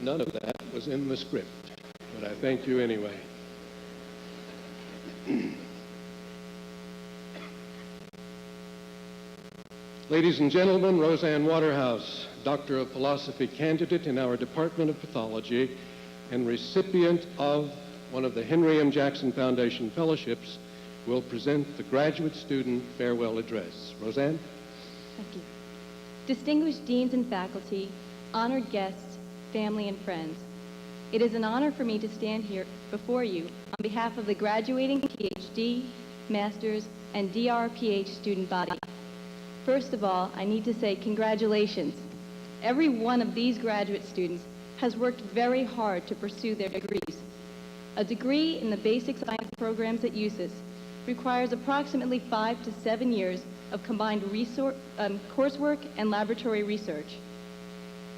None of that was in the script, but I thank you anyway. Ladies and gentlemen, Roseanne Waterhouse, Doctor of Philosophy candidate in our Department of Pathology and recipient of one of the Henry M. Jackson Foundation Fellowships, will present the graduate student farewell address. Roseanne? Thank you. Distinguished deans and faculty, honored guests, family and friends, it is an honor for me to stand here before you on behalf of the graduating PhD, Master's, and DRPH student body. First of all, I need to say congratulations. Every one of these graduate students has worked very hard to pursue their degrees. A degree in the basic science programs at USUS requires approximately 5 to 7 years of combined coursework and laboratory research.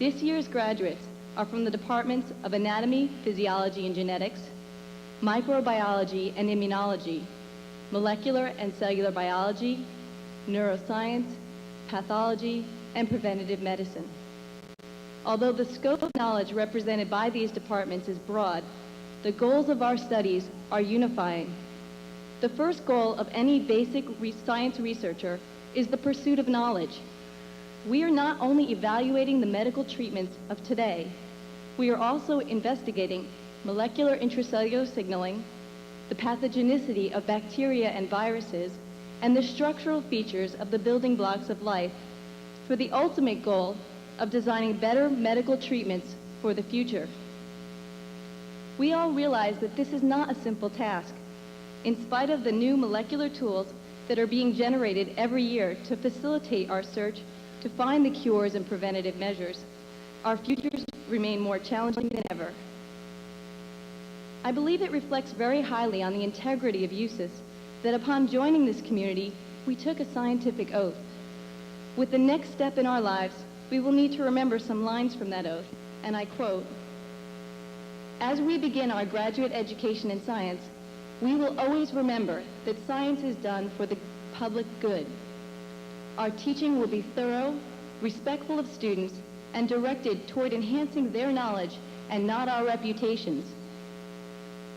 This year's graduates are from the departments of Anatomy, Physiology and Genetics, Microbiology and Immunology, Molecular and Cellular Biology, Neuroscience, Pathology, and Preventative Medicine. Although the scope of knowledge represented by these departments is broad, the goals of our studies are unifying. The first goal of any basic science researcher is the pursuit of knowledge. We are not only evaluating the medical treatments of today, we are also investigating molecular intracellular signaling, the pathogenicity of bacteria and viruses, and the structural features of the building blocks of life for the ultimate goal of designing better medical treatments for the future. We all realize that this is not a simple task. In spite of the new molecular tools that are being generated every year to facilitate our search to find the cures and preventative measures, our futures remain more challenging than ever. I believe it reflects very highly on the integrity of USUS that upon joining this community, we took a scientific oath. With the next step in our lives, we will need to remember some lines from that oath, and I quote, "As we begin our graduate education in science, we will always remember that science is done for the public good. Our teaching will be thorough, respectful of students, and directed toward enhancing their knowledge and not our reputations.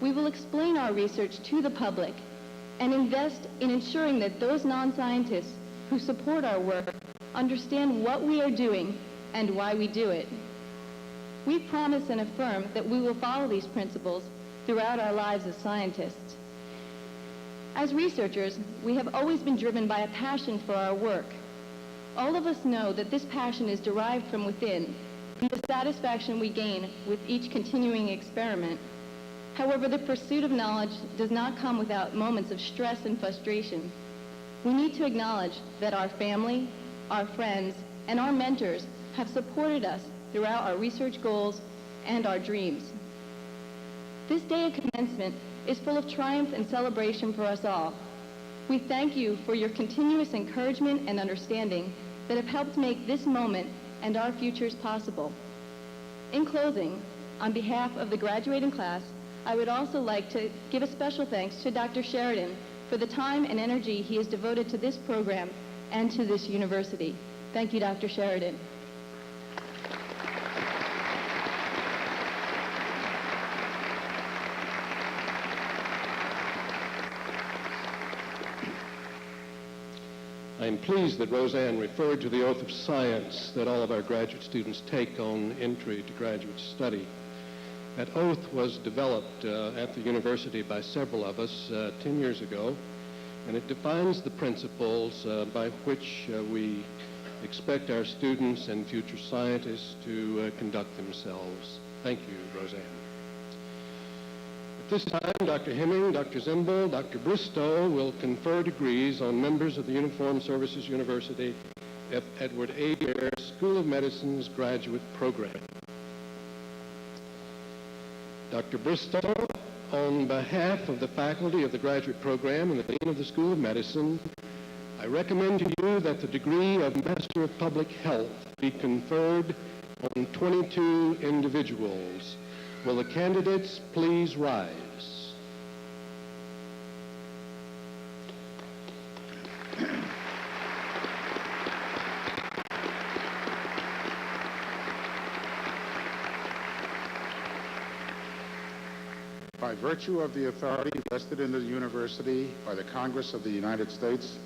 We will explain our research to the public and invest in ensuring that those non-scientists who support our work understand what we are doing and why we do it. We promise and affirm that we will follow these principles throughout our lives as scientists. As researchers, we have always been driven by a passion for our work. All of us know that this passion is derived from within, from the satisfaction we gain with each continuing experiment. However, the pursuit of knowledge does not come without moments of stress and frustration. We need to acknowledge that our family, our friends, and our mentors have supported us throughout our research goals and our dreams. This day of commencement is full of triumph and celebration for us all. We thank you for your continuous encouragement and understanding that have helped make this moment and our futures possible. In closing, on behalf of the graduating class, I would also like to give a special thanks to Dr. Sheridan for the time and energy he has devoted to this program and to this university. Thank you, Dr. Sheridan. I am pleased that Roseanne referred to the oath of science that all of our graduate students take on entry to graduate study. That oath was developed at the university by several of us 10 years ago, and it defines the principles by which we expect our students and future scientists to conduct themselves. Thank you, Roseanne. At this time, Dr. Hemming, Dr. Zimble, Dr. Bristow will confer degrees on members of the Uniformed Services University F. Edward A. Baer School of Medicine's graduate program. Dr. Bristow, on behalf of the faculty of the graduate program and the Dean of the School of Medicine, I recommend to you that the degree of Master of Public Health be conferred on 22 individuals. Will the candidates please rise? By virtue of the authority vested in the university by the Congress of the United States,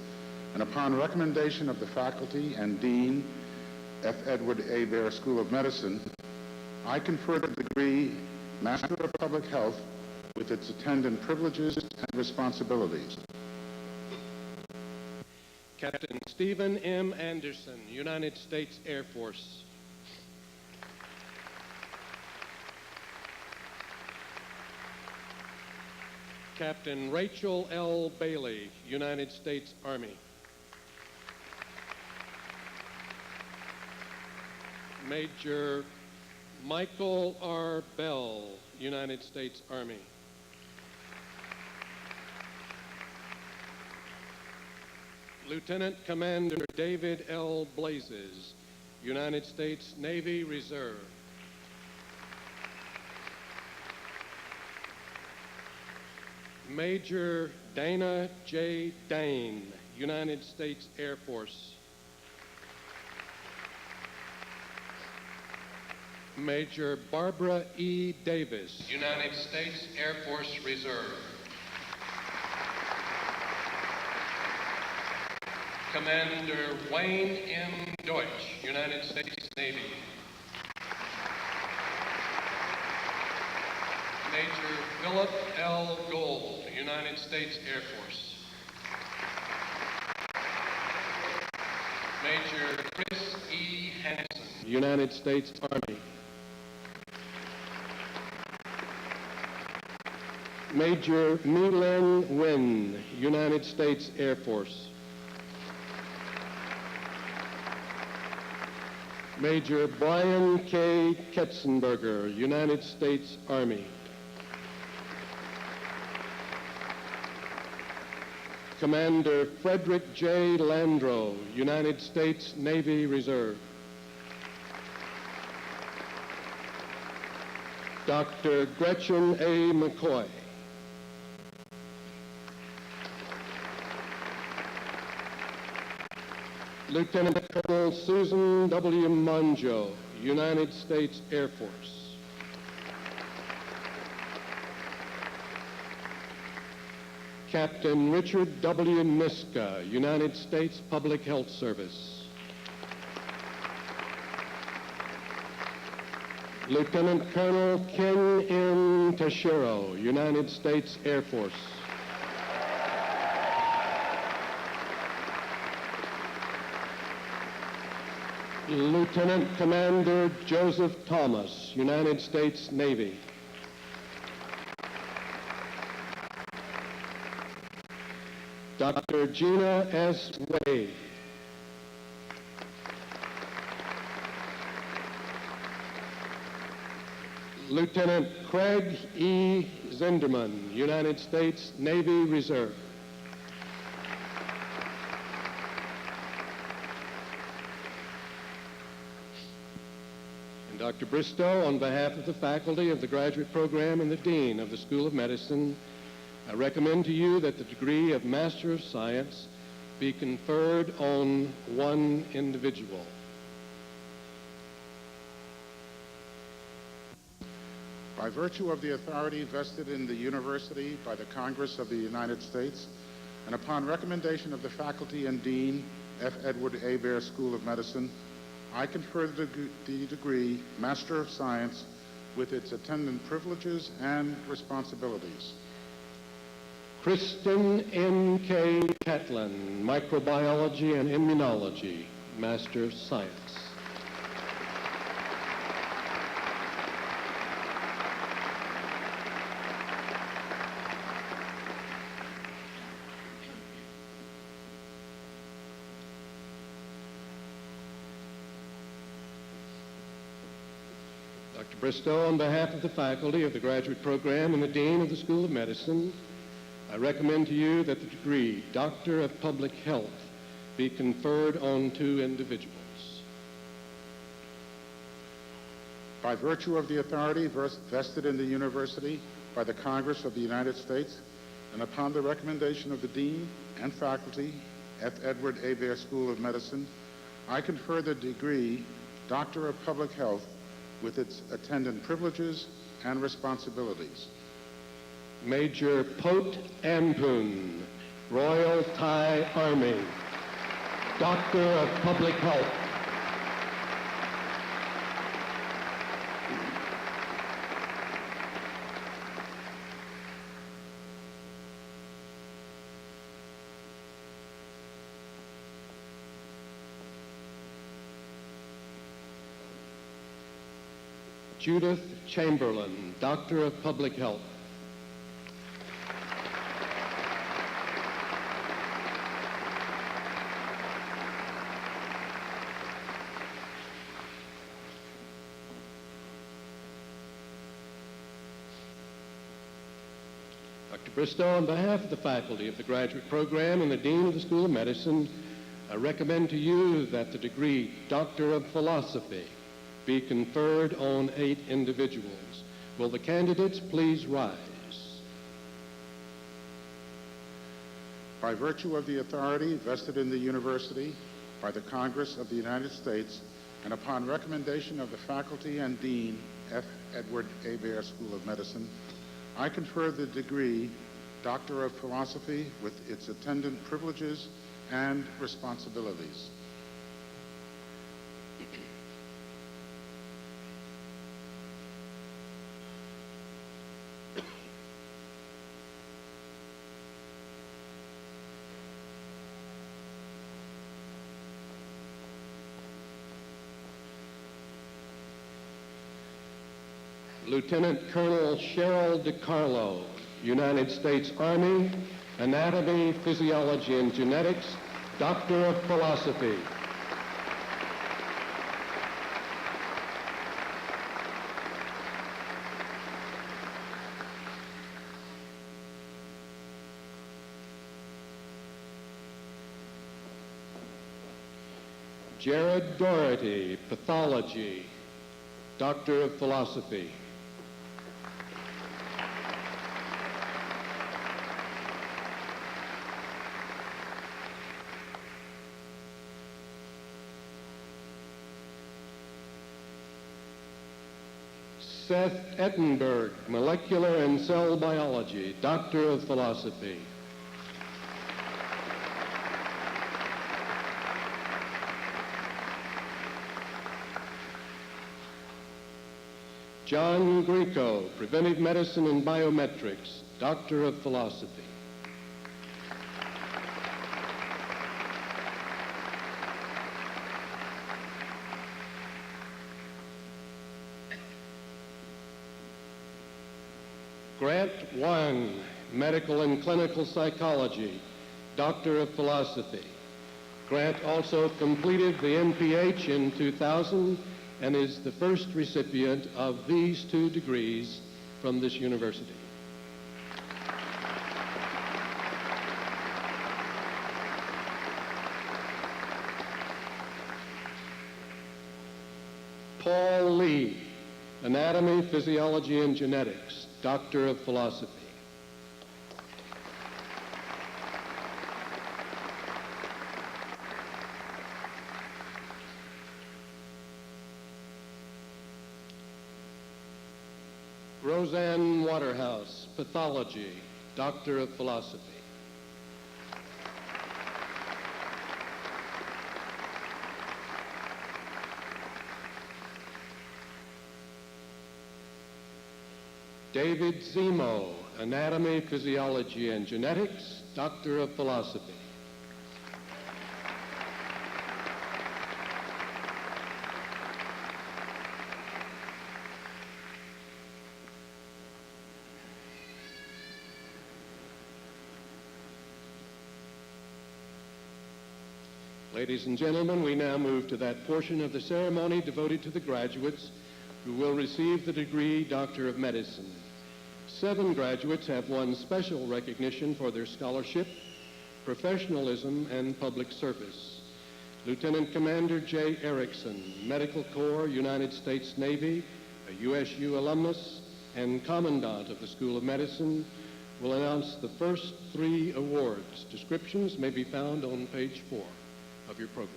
and upon recommendation of the faculty and Dean, F. Edward A. Bear School of Medicine, I confer the degree Master of Public Health with its attendant privileges and responsibilities. Captain Stephen M. Anderson, United States Air Force. Captain Rachel L. Bailey, United States Army. Major Michael R. Bell, United States Army. Lieutenant Commander David L. Blazes, United States Navy Reserve. Major Dana J. Dane, United States Air Force. Major Barbara E. Davis, United States Air Force Reserve. Commander Wayne M. Deutsch, United States Navy. Major Philip L. Gold, United States Air Force. Major Chris E. Hansen, United States Army. Major Milan Nguyen, United States Air Force. Major Brian K. Ketzenberger, United States Army. Commander Frederick J. Landro, United States Navy Reserve. Dr. Gretchen A. McCoy. Lieutenant Colonel Susan W. Monjo, United States Air Force. Captain Richard W. Niska, United States Public Health Service. Lieutenant Colonel Ken M. Tashiro, United States Air Force. Lieutenant Commander Joseph Thomas, United States Navy. Dr. Gina S. Wade. Lieutenant Craig E. Zinderman, United States Navy Reserve. And Dr. Bristow, on behalf of the faculty of the graduate program and the Dean of the School of Medicine, I recommend to you that the degree of Master of Science be conferred on one individual. By virtue of the authority vested in the university by the Congress of the United States, and upon recommendation of the faculty and Dean, F. Edward A. Bear School of Medicine, I confer the degree Master of Science with its attendant privileges and responsibilities. Kristen N.K. Catlin, Microbiology and Immunology, Master of Science. Dr. Bristow, on behalf of the faculty of the graduate program and the Dean of the School of Medicine, I recommend to you that the degree Doctor of Public Health be conferred on two individuals. By virtue of the authority vested in the university by the Congress of the United States, and upon the recommendation of the Dean and faculty, F. Edward A. Bear School of Medicine, I confer the degree Doctor of Public Health with its attendant privileges and responsibilities. Major Pot Ampun, Royal Thai Army, Doctor of Public Health. Judith Chamberlain, Doctor of Public Health. Dr. Bristow, on behalf of the faculty of the graduate program and the Dean of the School of Medicine, I recommend to you that the degree Doctor of Philosophy be conferred on 8 individuals. Will the candidates please rise? By virtue of the authority vested in the university by the Congress of the United States, and upon recommendation of the faculty and Dean, F. Edward A. Baer School of Medicine, I confer the degree Doctor of Philosophy with its attendant privileges and responsibilities. Lieutenant Colonel Cheryl DiCarlo, United States Army, Anatomy, Physiology, and Genetics, Doctor of Philosophy. Jared Doherty, Pathology, Doctor of Philosophy. Seth Ettenberg, Molecular and Cell Biology, Doctor of Philosophy. John Greco, Preventive Medicine and Biometrics, Doctor of Philosophy. Grant Wang, Medical and Clinical Psychology, Doctor of Philosophy. Grant also completed the MPH in 2000 and is the first recipient of these 2 degrees from this university. Paul Lee, Anatomy, Physiology, and Genetics, Doctor of Philosophy. Roseanne Waterhouse, Pathology, Doctor of Philosophy. David Zemo, Anatomy, Physiology, and Genetics, Doctor of Philosophy. Ladies and gentlemen, we now move to that portion of the ceremony devoted to the graduates who will receive the degree Doctor of Medicine. 7 graduates have won special recognition for their scholarship, professionalism, and public service. Lieutenant Commander Jay Erickson, Medical Corps, United States Navy, a USU alumnus, and Commandant of the School of Medicine, will announce the first 3 awards. Descriptions may be found on page 4 of your programs.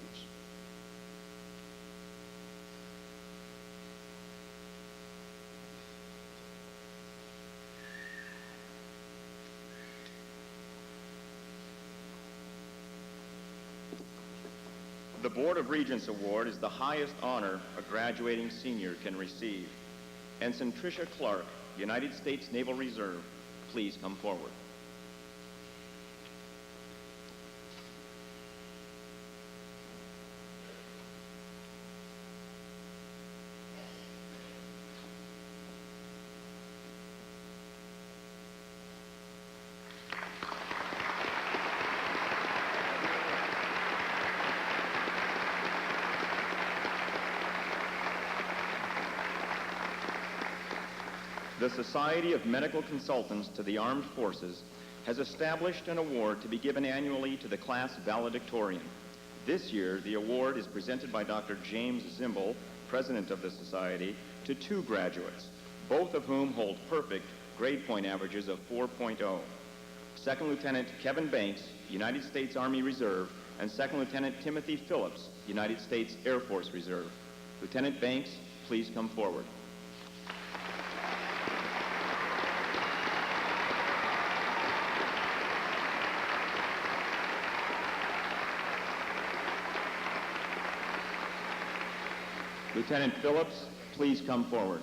The Board of Regents Award is the highest honor a graduating senior can receive. Ensign Tricia Clark, United States Naval Reserve, please come forward. The Society of Medical Consultants to the Armed Forces has established an award to be given annually to the class valedictorian. This year, the award is presented by Dr. James Zimble, president of the Society, to 2 graduates, both of whom hold perfect grade point averages of 4.0. Second Lieutenant Kevin Banks, United States Army Reserve, and Second Lieutenant Timothy Phillips, United States Air Force Reserve. Lieutenant Banks, please come forward. Lieutenant Phillips, please come forward.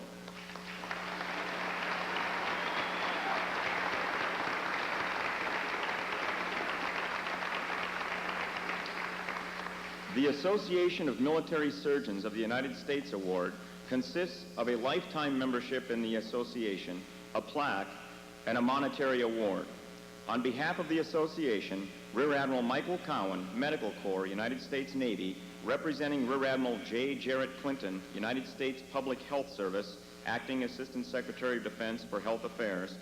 The Association of Military Surgeons of the United States Award consists of a lifetime membership in the association, a plaque, and a monetary award. On behalf of the association, Rear Admiral Michael Cowan, Medical Corps, United States Navy, representing Rear Admiral J. Jarrett Clinton, United States Public Health Service, Acting Assistant Secretary of Defense for Health Affairs,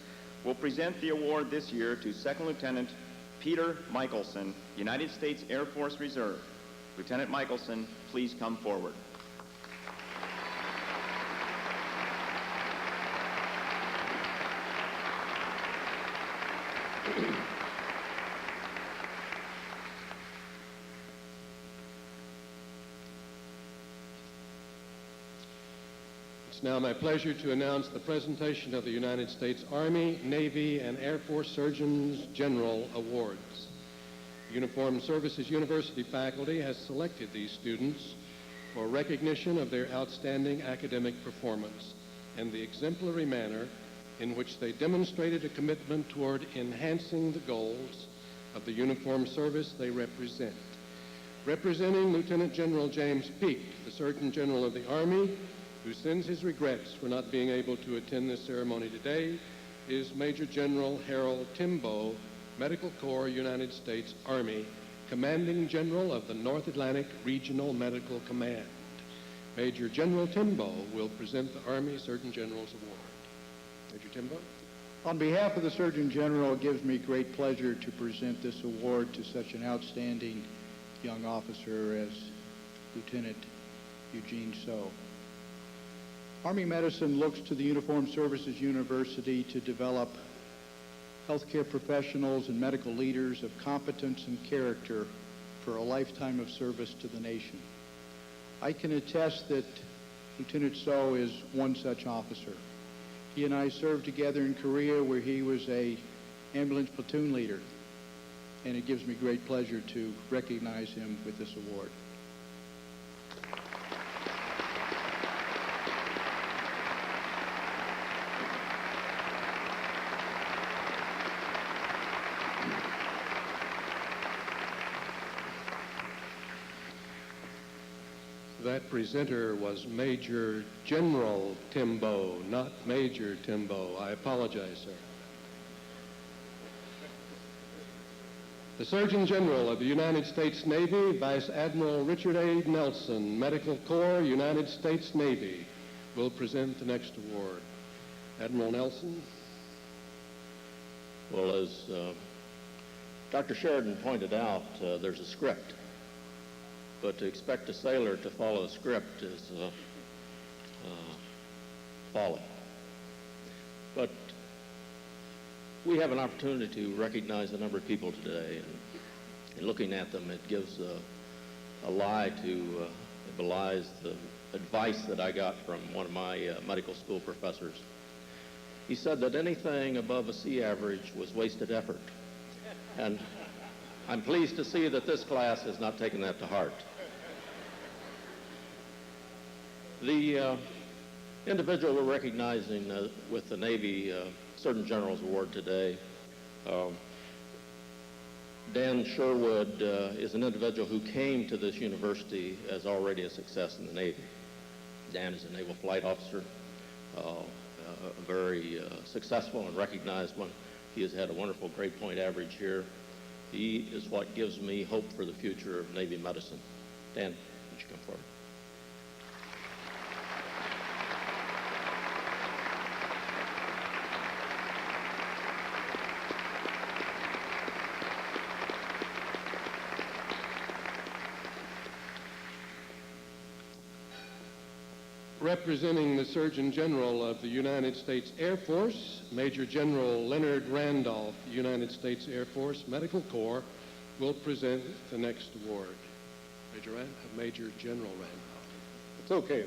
will present the award this year to Second Lieutenant Peter Michelson, United States Air Force Reserve. Lieutenant Michelson, please come forward. It's now my pleasure to announce the presentation of the United States Army, Navy, and Air Force Surgeons General Awards. Uniformed Services University faculty has selected these students for recognition of their outstanding academic performance and the exemplary manner in which they demonstrated a commitment toward enhancing the goals of the uniformed service they represent. Representing Lieutenant General James Peake, the Surgeon General of the Army, who sends his regrets for not being able to attend this ceremony today, is Major General Harold Timbo, Medical Corps, United States Army, Commanding General of the North Atlantic Regional Medical Command. Major General Timbo will present the Army Surgeon General's Award. Major Timbo. On behalf of the Surgeon General, it gives me great pleasure to present this award to such an outstanding young officer as Lieutenant Eugene So. Army medicine looks to the Uniformed Services University to develop healthcare professionals and medical leaders of competence and character for a lifetime of service to the nation. I can attest that Lieutenant So is one such officer. He and I served together in Korea, where he was an ambulance platoon leader, and it gives me great pleasure to recognize him with this award. That presenter was Major General Timbo, not Major Timbo. I apologize, sir. The Surgeon General of the United States Navy, Vice Admiral Richard A. Nelson, Medical Corps, United States Navy, will present the next award. Admiral Nelson. Well, as Dr. Sheridan pointed out, there's a script. But to expect a sailor to follow a script is folly. But we have an opportunity to recognize a number of people today, and in looking at them, it gives a lie to, it belies the advice that I got from one of my medical school professors. He said that anything above a C average was wasted effort. And I'm pleased to see that this class has not taken that to heart. The individual we're recognizing with the Navy Surgeon General's Award today, Dan Sherwood, is an individual who came to this university as already a success in the Navy. Dan is a naval flight officer, a very successful and recognized one. He has had a wonderful grade point average here. He is what gives me hope for the future of Navy medicine. Dan, would you come forward? Representing the Surgeon General of the United States Air Force, Major General Leonard Randolph, United States Air Force Medical Corps, will present the next award. Major General Randolph. It's okay.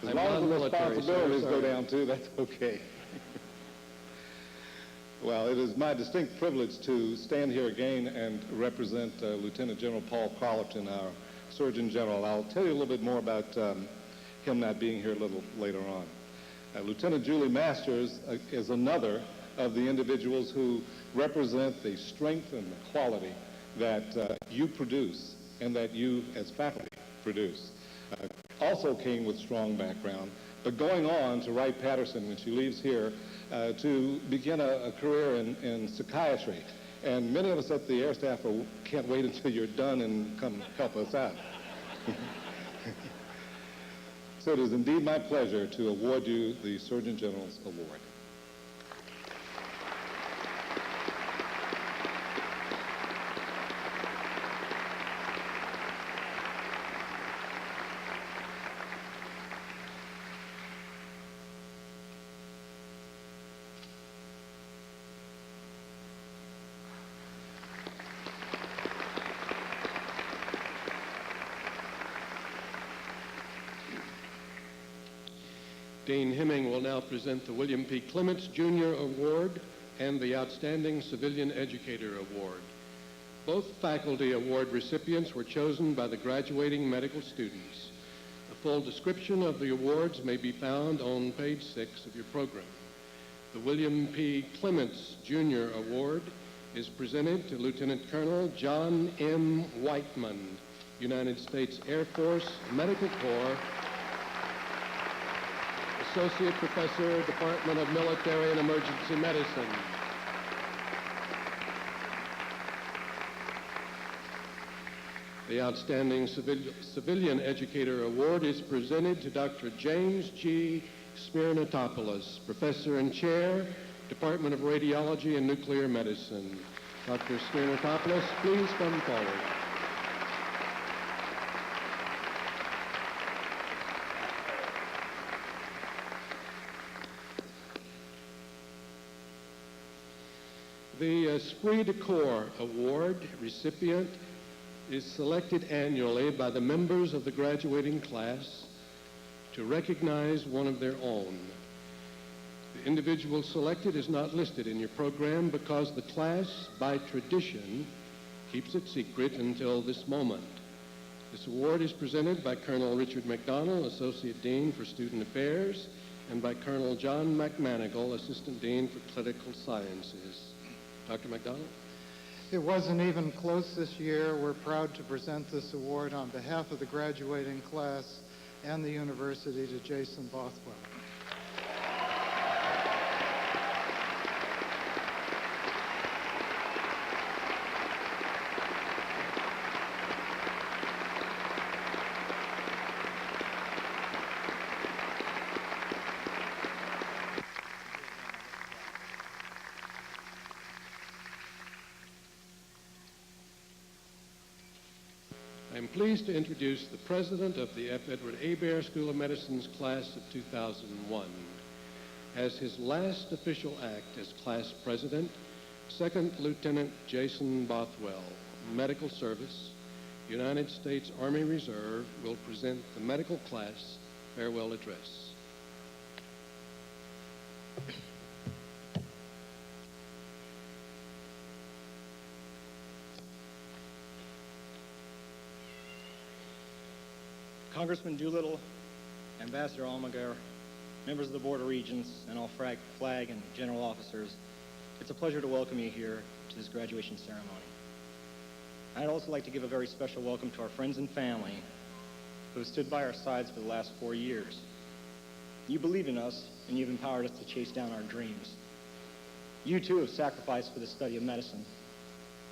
As I'm long as the non-military, responsibilities so go sorry. down too, that's okay. Well, it is my distinct privilege to stand here again and represent Lieutenant General Paul Collerton, our Surgeon General. I'll tell you a little bit more about him not being here a little later on. Lieutenant Julie Masters is another of the individuals who represent the strength and the quality that you produce and that you as faculty produce. Also came with strong background, but going on to Wright-Patterson when she leaves here to begin a career in psychiatry. And many of us at the Air Staff can't wait until you're done and come help us out. So it is indeed my pleasure to award you the Surgeon General's Award. Dean Hemming will now present the William P. Clements Jr. Award and the Outstanding Civilian Educator Award. Both faculty award recipients were chosen by the graduating medical students. A full description of the awards may be found on page 6 of your program. The William P. Clements Jr. Award is presented to Lieutenant Colonel John M. Whiteman, United States Air Force Medical Corps, Associate Professor, Department of Military and Emergency Medicine. The Outstanding Civilian Educator Award is presented to Dr. James G. Smirnotopoulos, Professor and Chair, Department of Radiology and Nuclear Medicine. Dr. Smirnotopoulos, please come forward. The Esprit de Corps Award recipient is selected annually by the members of the graduating class to recognize one of their own. The individual selected is not listed in your program because the class, by tradition, keeps it secret until this moment. This award is presented by Colonel Richard McDonnell, Associate Dean for Student Affairs, and by Colonel John McManigal, Assistant Dean for Clinical Sciences. Dr. McDonnell? It wasn't even close this year. We're proud to present this award on behalf of the graduating class and the university to Jason Bothwell. I'm pleased to introduce the president of the F. Edward Hebert School of Medicine's class of 2001. As his last official act as class president, Second Lieutenant Jason Bothwell, Medical Service, United States Army Reserve, will present the medical class farewell address. Congressman Doolittle, Ambassador Almaguer, members of the Board of Regents, and all flag and general officers, it's a pleasure to welcome you here to this graduation ceremony. I'd also like to give a very special welcome to our friends and family who have stood by our sides for the last 4 years. You believe in us, and you've empowered us to chase down our dreams. You, too, have sacrificed for the study of medicine,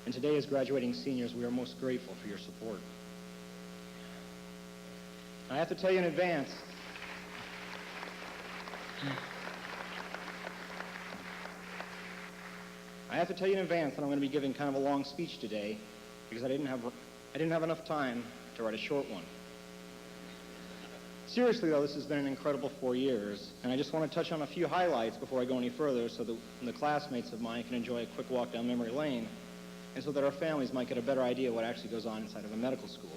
and today, as graduating seniors, we are most grateful for your support. I have to tell you in advance, that I'm going to be giving kind of a long speech today because I didn't have enough time to write a short one. Seriously, though, this has been an incredible 4 years, and I just want to touch on a few highlights before I go any further so that the classmates of mine can enjoy a quick walk down memory lane, and so that our families might get a better idea of what actually goes on inside of a medical school.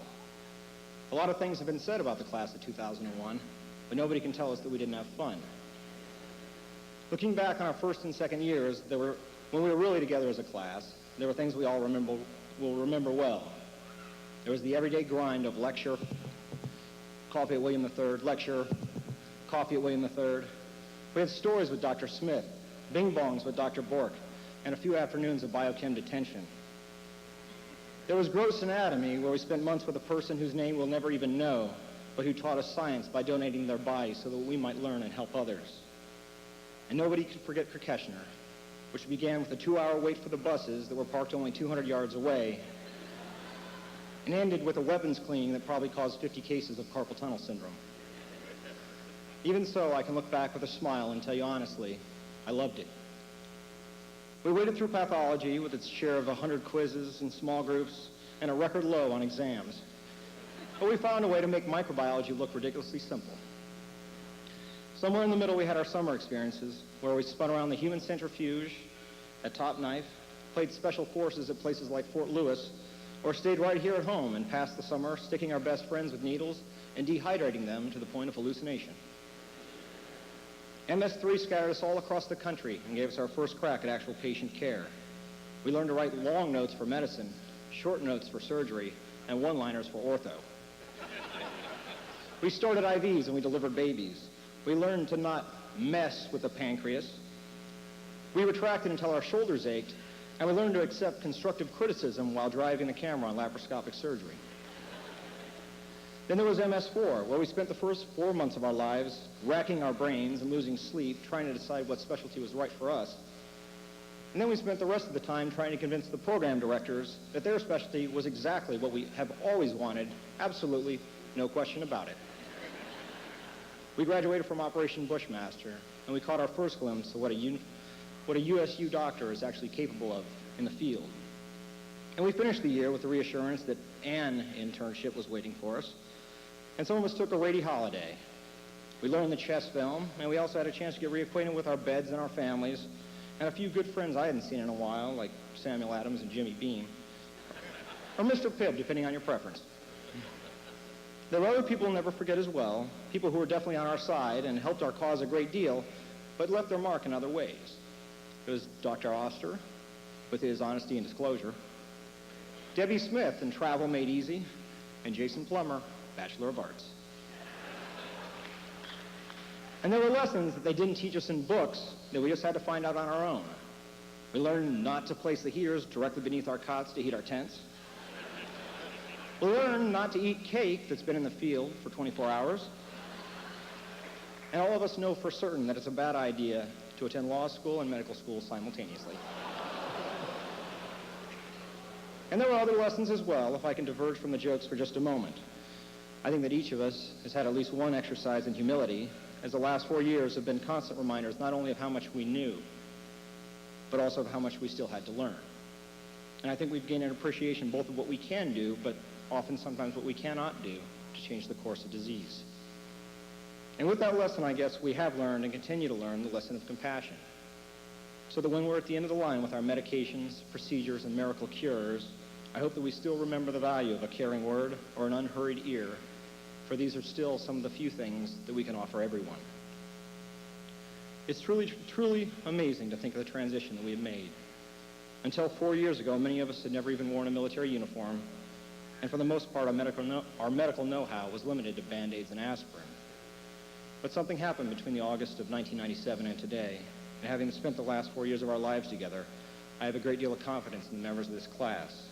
A lot of things have been said about the class of 2001, but nobody can tell us that we didn't have fun. Looking back on our first and second years, when we were really together as a class, there were things we all will remember well. There was the everyday grind of lecture, coffee at William III, lecture, coffee at William III. We had stories with Dr. Smith, bing-bongs with Dr. Bork, and a few afternoons of biochem detention. There was gross anatomy, where we spent months with a person whose name we'll never even know, but who taught us science by donating their bodies so that we might learn and help others. And nobody could forget Kirkeshner, which began with a 2-hour wait for the buses that were parked only 200 yards away, and ended with a weapons cleaning that probably caused 50 cases of carpal tunnel syndrome. Even so, I can look back with a smile and tell you honestly, I loved it. We waited through pathology with its share of 100 quizzes and small groups and a record low on exams. But we found a way to make microbiology look ridiculously simple. Somewhere in the middle, we had our summer experiences, where we spun around the human centrifuge at Top Knife, played special forces at places like Fort Lewis, or stayed right here at home and passed the summer sticking our best friends with needles and dehydrating them to the point of hallucination. MS3 scattered us all across the country and gave us our first crack at actual patient care. We learned to write long notes for medicine, short notes for surgery, and one-liners for ortho. We started IVs and we delivered babies. We learned to not mess with the pancreas. We retracted until our shoulders ached, and we learned to accept constructive criticism while driving the camera on laparoscopic surgery. Then there was MS4, where we spent the first 4 months of our lives racking our brains and losing sleep, trying to decide what specialty was right for us. And then we spent the rest of the time trying to convince the program directors that their specialty was exactly what we have always wanted, absolutely no question about it. We graduated from Operation Bushmaster, and we caught our first glimpse of what a USU doctor is actually capable of in the field. And we finished the year with the reassurance that an internship was waiting for us, and some of us took a Rady holiday. We learned the chess film, and we also had a chance to get reacquainted with our beds and our families, and a few good friends I hadn't seen in a while, like Samuel Adams and Jimmy Beam, or Mr. Pibb, depending on your preference. There were other people we'll never forget as well, people who were definitely on our side and helped our cause a great deal, but left their mark in other ways. It was Dr. Oster, with his honesty and disclosure, Debbie Smith and Travel Made Easy, and Jason Plummer, Bachelor of Arts. And there were lessons that they didn't teach us in books that we just had to find out on our own. We learned not to place the heaters directly beneath our cots to heat our tents. We learned not to eat cake that's been in the field for 24 hours. And all of us know for certain that it's a bad idea to attend law school and medical school simultaneously. And there were other lessons as well, if I can diverge from the jokes for just a moment. I think that each of us has had at least one exercise in humility, as the last 4 years have been constant reminders not only of how much we knew, but also of how much we still had to learn. And I think we've gained an appreciation both of what we can do, but often sometimes what we cannot do to change the course of disease. And with that lesson, I guess, we have learned and continue to learn the lesson of compassion. So that when we're at the end of the line with our medications, procedures, and miracle cures, I hope that we still remember the value of a caring word or an unhurried ear, for these are still some of the few things that we can offer everyone. It's truly amazing to think of the transition that we have made. Until 4 years ago, many of us had never even worn a military uniform, And for the most part, our medical know-how was limited to Band-Aids and aspirin. But something happened between the August of 1997 and today, and having spent the last 4 years of our lives together, I have a great deal of confidence in the members of this class.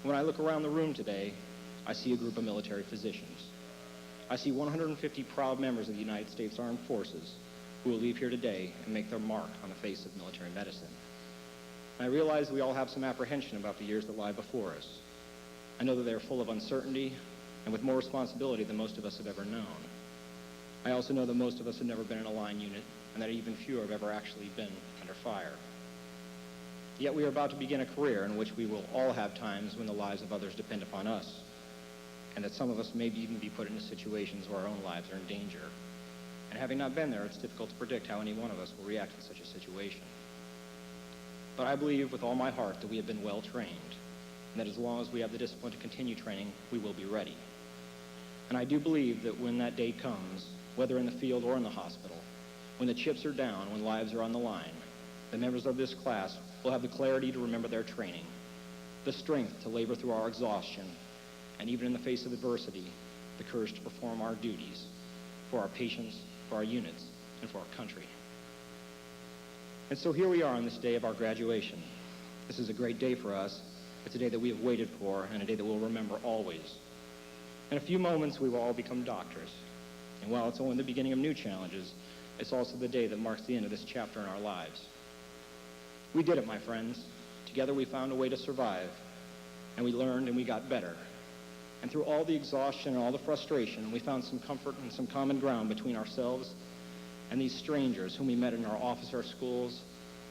When I look around the room today, I see a group of military physicians. I see 150 proud members of the United States Armed Forces who will leave here today and make their mark on the face of military medicine. And I realize we all have some apprehension about the years that lie before us. I know that they are full of uncertainty and with more responsibility than most of us have ever known. I also know that most of us have never been in a line unit and that even fewer have ever actually been under fire. Yet we are about to begin a career in which we will all have times when the lives of others depend upon us, and that some of us may even be put into situations where our own lives are in danger. And having not been there, it's difficult to predict how any one of us will react in such a situation. But I believe with all my heart that we have been well trained, and that as long as we have the discipline to continue training, we will be ready. And I do believe that when that day comes, whether in the field or in the hospital, when the chips are down, when lives are on the line, the members of this class will have the clarity to remember their training, the strength to labor through our exhaustion, and even in the face of adversity, the courage to perform our duties for our patients, for our units, and for our country. And so here we are on this day of our graduation. This is a great day for us. It's a day that we have waited for, and a day that we'll remember always. In a few moments, we will all become doctors. And while it's only the beginning of new challenges, it's also the day that marks the end of this chapter in our lives. We did it, my friends. Together we found a way to survive, and we learned and we got better. And through all the exhaustion and all the frustration, we found some comfort and some common ground between ourselves and these strangers whom we met in our officer schools,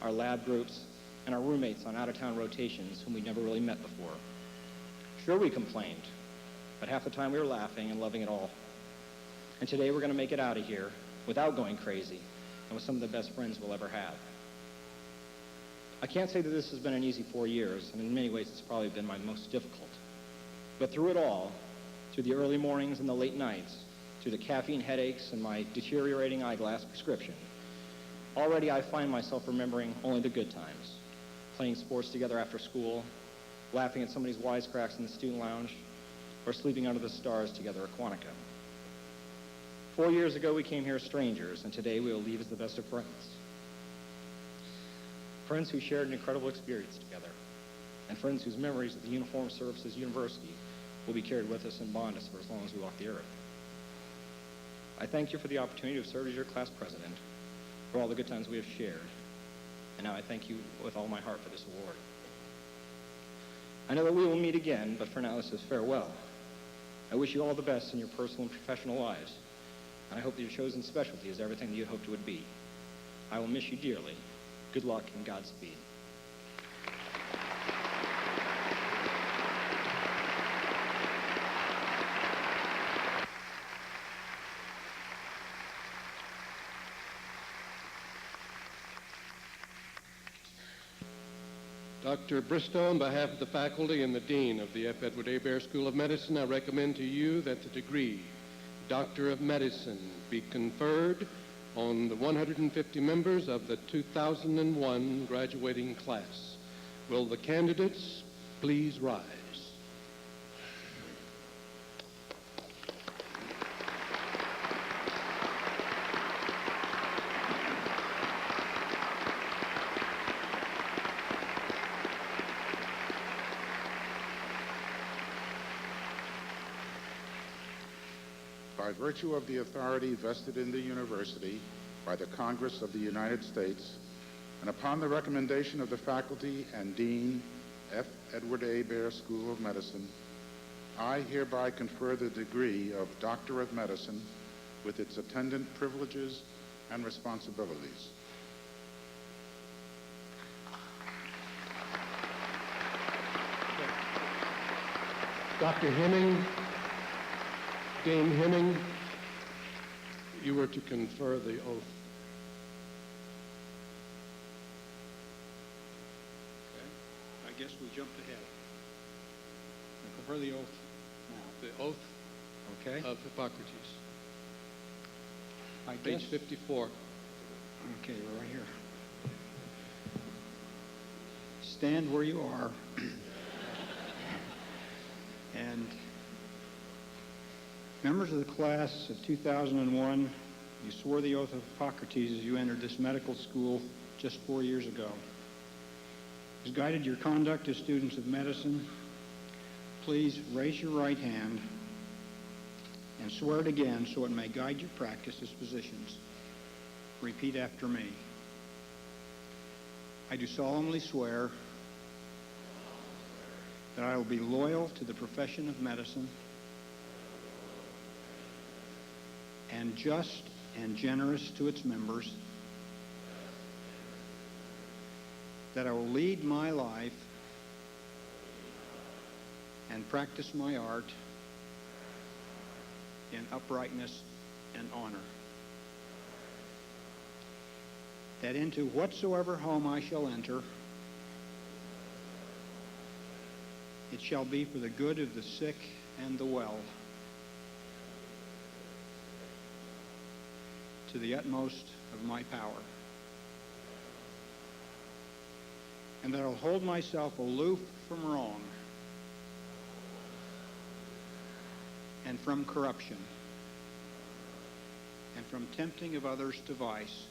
our lab groups, and our roommates on out-of-town rotations whom we'd never really met before. Sure, we complained, but half the time we were laughing and loving it all. And today we're going to make it out of here without going crazy and with some of the best friends we'll ever have. I can't say that this has been an easy 4 years, and in many ways it's probably been my most difficult. But through it all, through the early mornings and the late nights, through the caffeine headaches and my deteriorating eyeglass prescription, already I find myself remembering only the good times, playing sports together after school, laughing at somebody's wisecracks in the student lounge, or sleeping under the stars together at Quantico. 4 years ago, we came here strangers, and today we will leave as the best of friends. Friends who shared an incredible experience together, and friends whose memories of the Uniformed Services University will be carried with us and bond us for as long as we walk the earth. I thank you for the opportunity to have served as your class president, for all the good times we have shared, and now I thank you with all my heart for this award. I know that we will meet again, but for now this is farewell. I wish you all the best in your personal and professional lives, and I hope that your chosen specialty is everything that you hoped it would be. I will miss you dearly. Good luck and Godspeed. Dr. Bristow, on behalf of the faculty and the Dean of the F. Edward Hebert School of Medicine, I recommend to you that the degree Doctor of Medicine be conferred on the 150 members of the 2001 graduating class. Will the candidates please rise? By virtue of the authority vested in the university by the Congress of the United States, and upon the recommendation of the faculty and Dean, F. Edward Hebert School of Medicine, I hereby confer the degree of Doctor of Medicine with its attendant privileges and responsibilities. Dr. Hemming, Dean Hemming, you were to confer the oath. Okay. I guess we jumped ahead. Confer the oath now. The oath of Hippocrates. Page 54. Okay, we're right here. Stand where you are And members of the class of 2001, you swore the oath of Hippocrates as you entered this medical school just 4 years ago. As guided your conduct as students of medicine, please raise your right hand and swear it again so it may guide your practice as physicians. Repeat after me. I do solemnly swear that I will be loyal to the profession of medicine and just and generous to its members, that I will lead my life and practice my art in uprightness and honor, that into whatsoever home I shall enter, it shall be for the good of the sick and the well, to the utmost of my power, and that I will hold myself aloof from wrong and from corruption and from tempting of others to vice,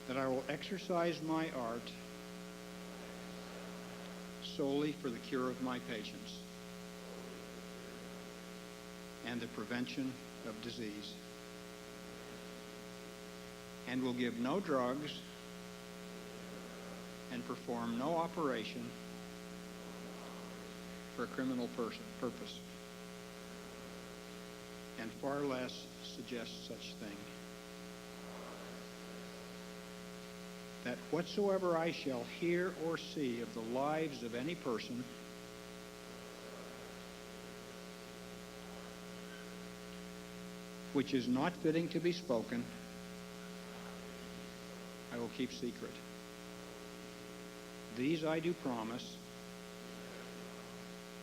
that I will exercise my art solely for the cure of my patients and the prevention of disease, and will give no drugs and perform no operation for a criminal purpose, and far less suggest such thing. That whatsoever I shall hear or see of the lives of any person which is not fitting to be spoken, I will keep secret. These I do promise,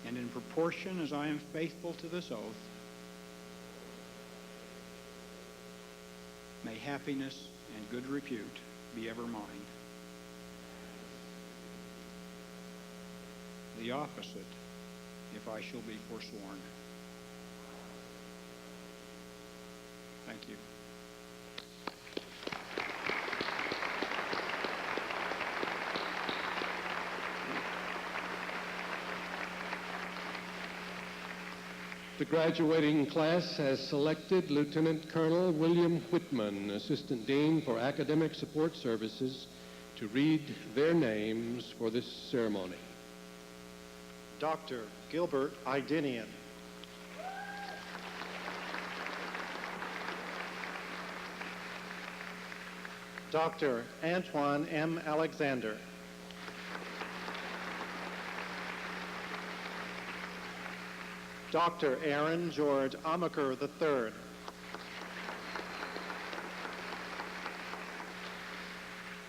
and in proportion as I am faithful to this oath, may happiness and good repute be ever mine. The opposite, if I shall be forsworn. Thank you. The graduating class has selected Lieutenant Colonel William Whitman, Assistant Dean for Academic Support Services, to read their names for this ceremony. Dr. Gilbert Idinian. Dr. Antoine M. Alexander. Dr. Aaron George Amaker III.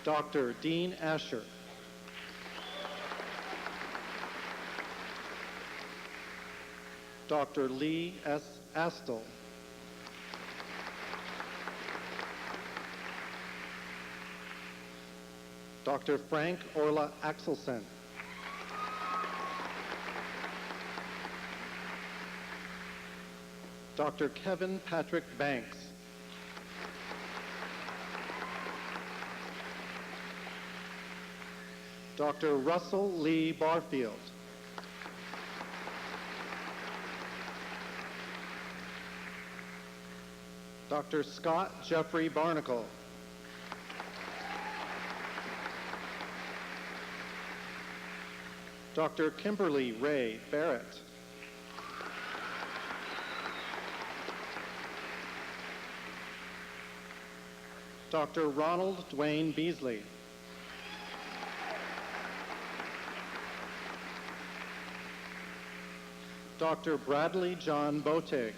Dr. Dean Asher. Dr. Lee S. Astle. Dr. Frank Orla Axelsen. Dr. Kevin Patrick Banks. Dr. Russell Lee Barfield. Dr. Scott Jeffrey Barnacle. Dr. Kimberly Ray Barrett. Dr. Ronald Dwayne Beasley. Dr. Bradley John Botig.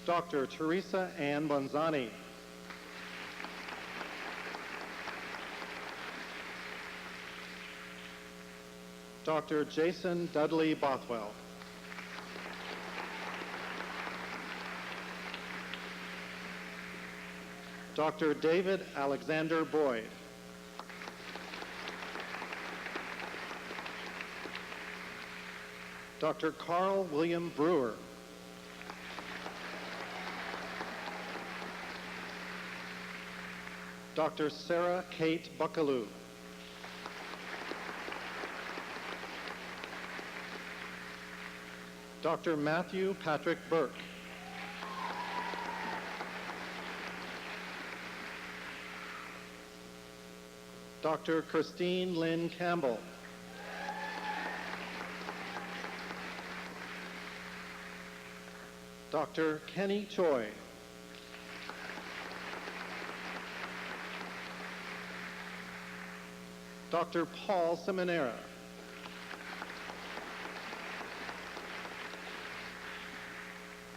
Dr. Teresa Ann Bonzani. Dr. Jason Dudley Bothwell. Dr. David Alexander Boyd. Dr. Carl William Brewer. Dr. Sarah Kate Buckaloo. Dr. Matthew Patrick Burke. Dr. Christine Lynn Campbell. Dr. Kenny Choi. Dr. Paul Seminara.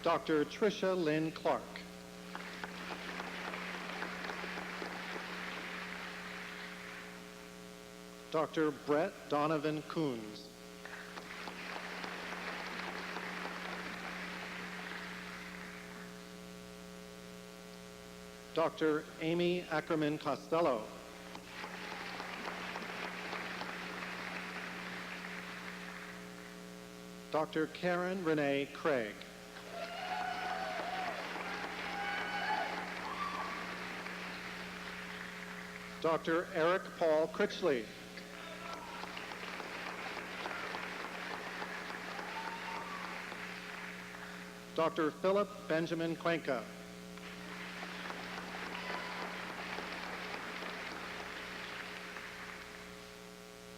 Dr. Tricia Lynn Clark. Dr. Brett Donovan Coons. Dr. Amy Ackerman Costello. Dr. Karen Renee Craig. Dr. Eric Paul Critchley. Dr. Philip Benjamin Cuenca.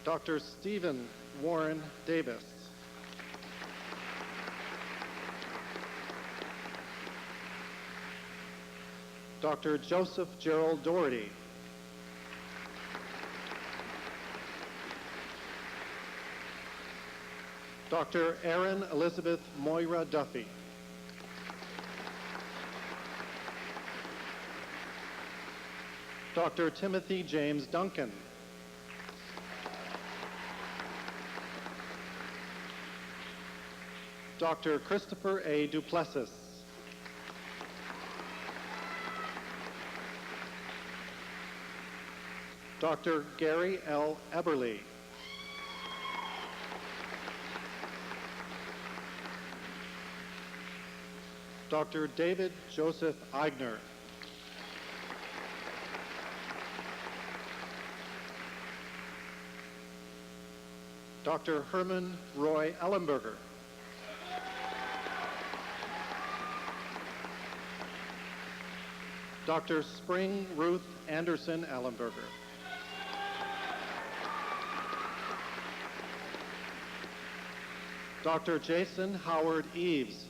Dr. Stephen Warren Davis. Dr. Joseph Gerald Doherty. Dr. Erin Elizabeth Moira Duffy. Dr. Timothy James Duncan. Dr. Christopher A. Duplessis. Dr. Gary L. Eberly. Dr. David Joseph Eigner. Dr. Herman Roy Ellenberger. Dr. Spring Ruth Anderson Ellenberger. Dr. Jason Howard Eves.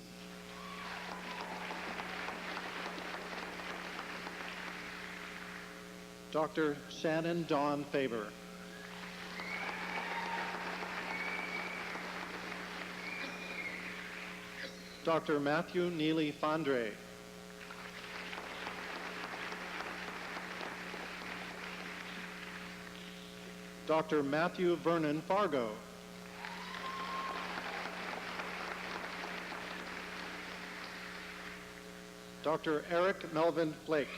Dr. Shannon Dawn Faber. Dr. Matthew Neely Fondre. Dr. Matthew Vernon Fargo. Dr. Eric Melvin Flake.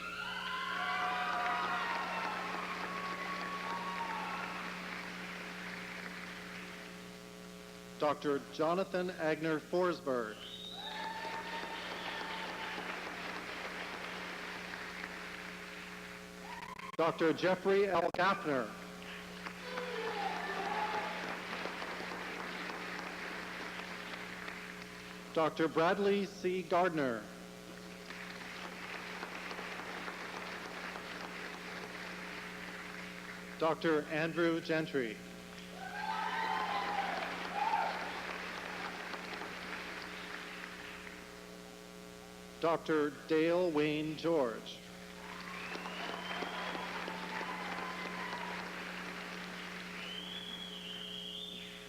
Dr. Jonathan Agner Forsberg. Dr. Jeffrey L. Gaffner. Dr. Bradley C. Gardner. Dr. Andrew Gentry. Dr. Dale Wayne George.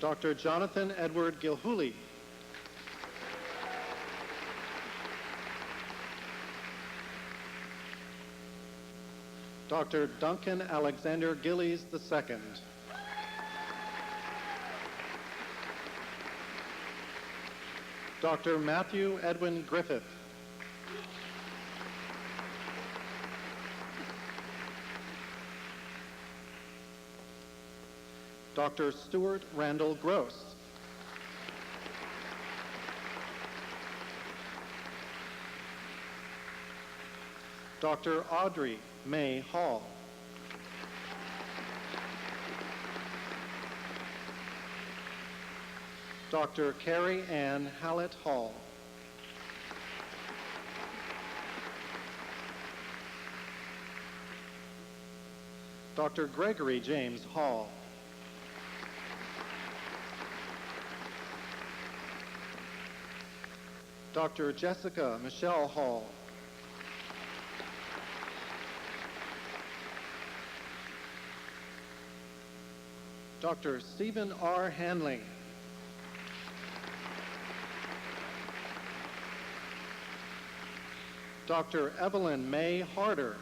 Dr. Jonathan Edward Gilhooly. Dr. Duncan Alexander Gillies II. Dr. Matthew Edwin Griffith. Dr. Stuart Randall Gross. Dr. Audrey May Hall. Dr. Carrie Ann Hallett Hall. Dr. Gregory James Hall. Dr. Jessica Michelle Hall. Dr. Stephen R. Hanley. Dr. Evelyn May Harder.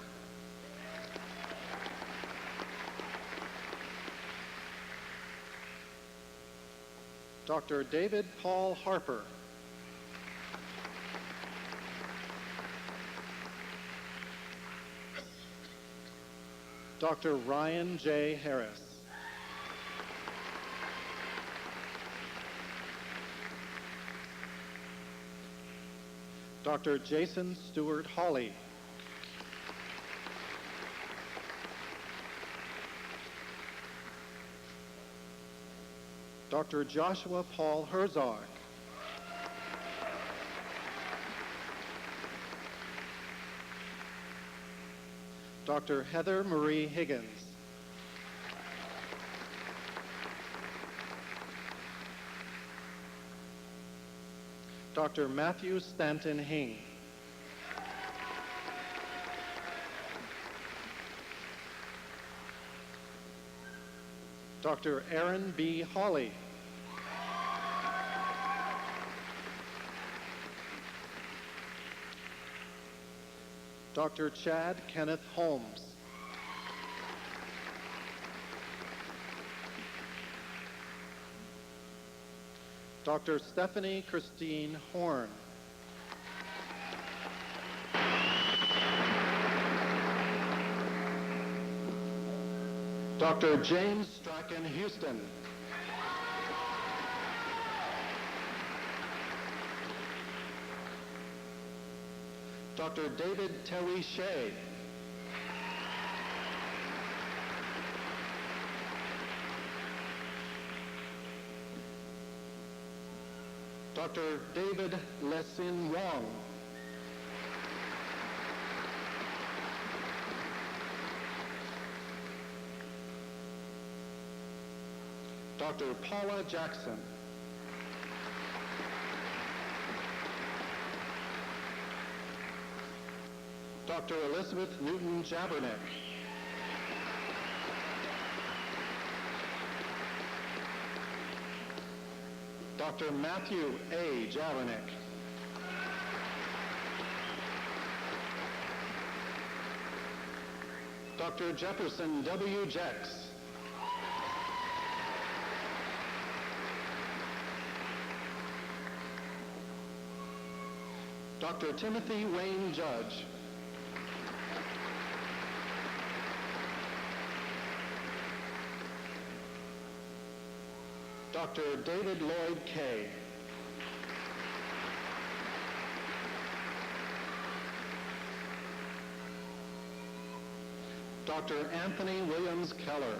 Dr. David Paul Harper. Dr. Ryan J. Harris. Dr. Jason Stewart Hawley. Dr. Joshua Paul Herzog. Dr. Heather Marie Higgins. Dr. Matthew Stanton Hing. Dr. Aaron B. Hawley. Dr. Chad Kenneth Holmes. Dr. Stephanie Christine Horn. Dr. James Strachan Houston. Dr. David Terry Shea. Dr. David Lesin Wong. Dr. Paula Jackson. Dr. Elizabeth Newton Jabernick. Dr. Matthew A. Jabernick. Dr. Jefferson W. Jex. Dr. Timothy Wayne Judge. Dr. David Lloyd Kay. Dr. Anthony Williams Keller.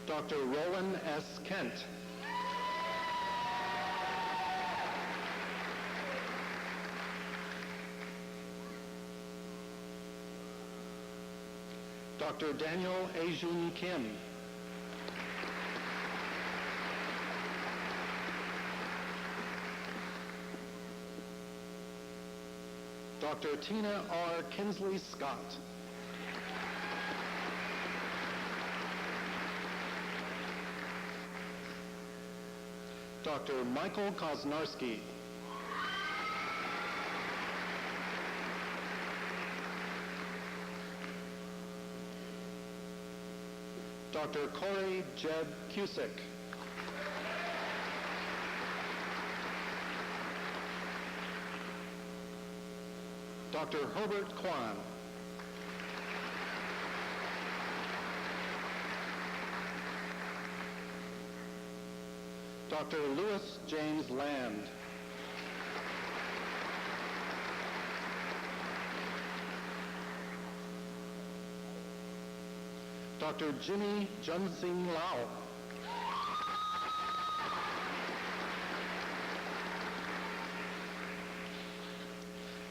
Dr. Rowan S. Kent. Dr. Daniel Ajun Kim. Dr. Tina R. Kinsley Scott. Dr. Michael Koznarski. Dr. Corey Jeb Cusick. Dr. Herbert Kwan. Dr. Louis James Land. Dr. Jimmy Junsing Lau.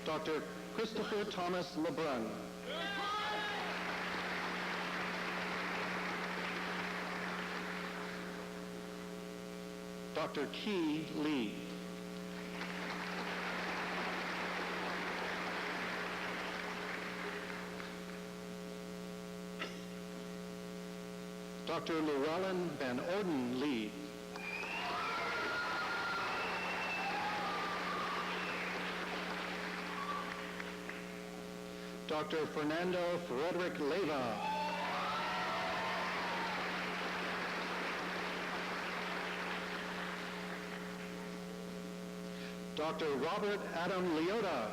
Dr. Christopher Thomas LeBrun. Dr. Key Lee. Dr. Llewellyn Van Orden Lee. Dr. Fernando Frederick Leyva. Dr. Robert Adam Leota.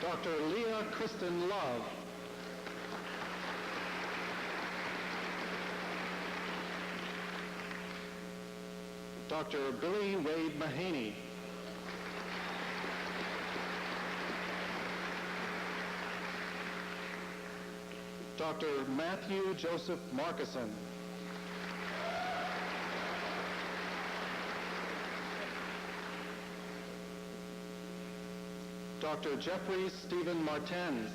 Dr. Leah Kristen Love. Dr. Billy Wade Mahaney. Dr. Matthew Joseph Markison. Dr. Jeffrey Stephen Martens.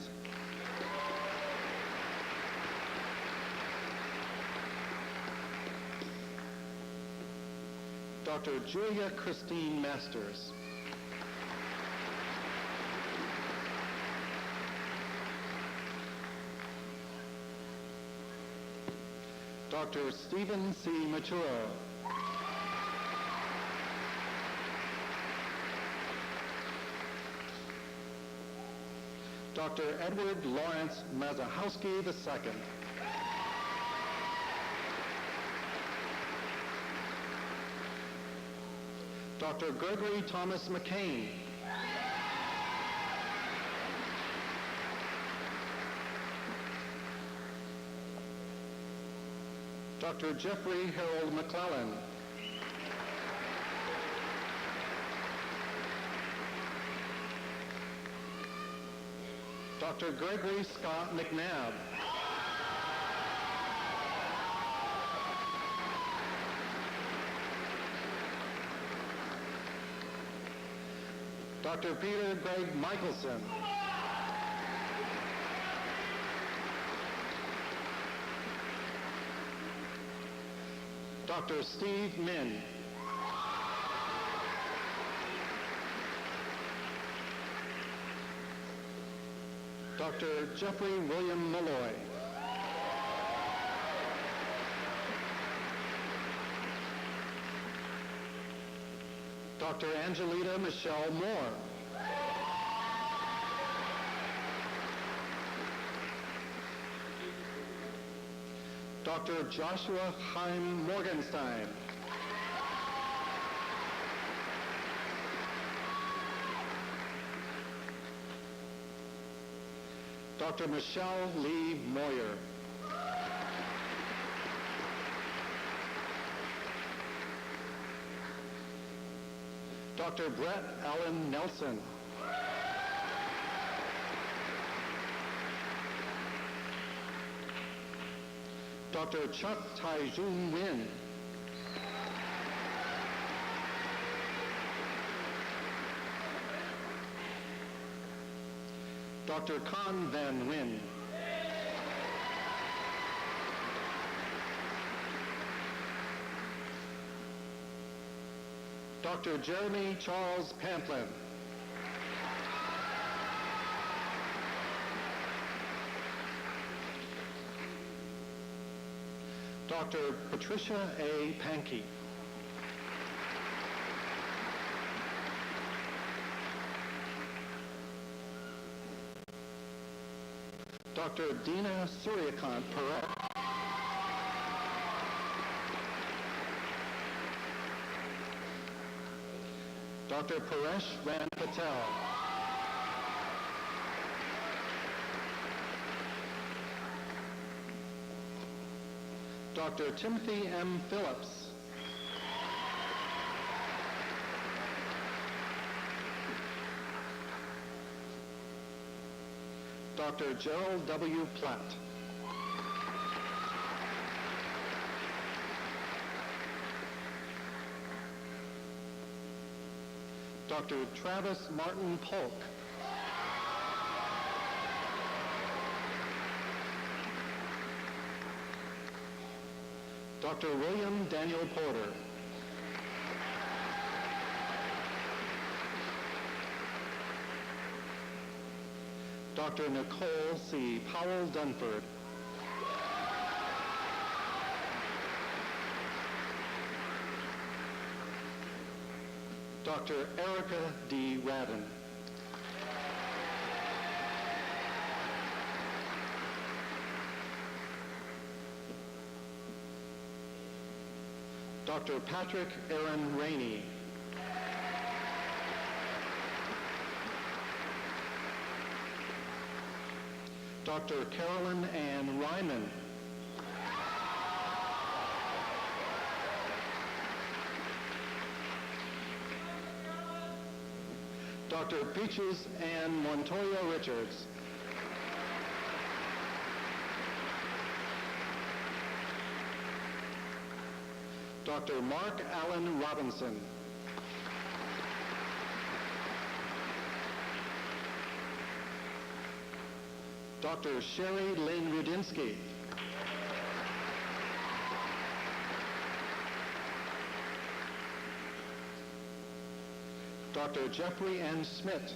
Dr. Julia Christine Masters. Dr. Stephen C. Matura. Dr. Edward Lawrence Mazahowski II. Dr. Gregory Thomas McCain. Dr. Jeffrey Harold McClellan. Dr. Gregory Scott McNabb. Dr. Peter Greg Michelson. Dr. Steve Min. Dr. Jeffrey William Malloy. Dr. Angelita Michelle Moore. Dr. Joshua Chaim Morgenstein. Dr. Michelle Lee Moyer. Dr. Brett Allen Nelson. Dr. Chuck Tai-Jun Win. Dr. Con Van Wyn. Dr. Jeremy Charles Pamplin. Dr. Patricia A. Pankey. Dr. Dina Suryakant Perez. Dr. Paresh Ran Patel. Dr. Timothy M. Phillips. Dr. Gerald W. Platt. Dr. Travis Martin Polk. Dr. William Daniel Porter. Dr. Nicole C. Powell Dunford. Dr. Erica D. Radden. Dr. Patrick Aaron Rainey. Dr. Carolyn Ann Ryman. Dr. Peaches Ann Montoya Richards. Dr. Mark Allen Robinson. Dr. Sherry Lynn Rudinsky. Dr. Jeffrey N. Smith.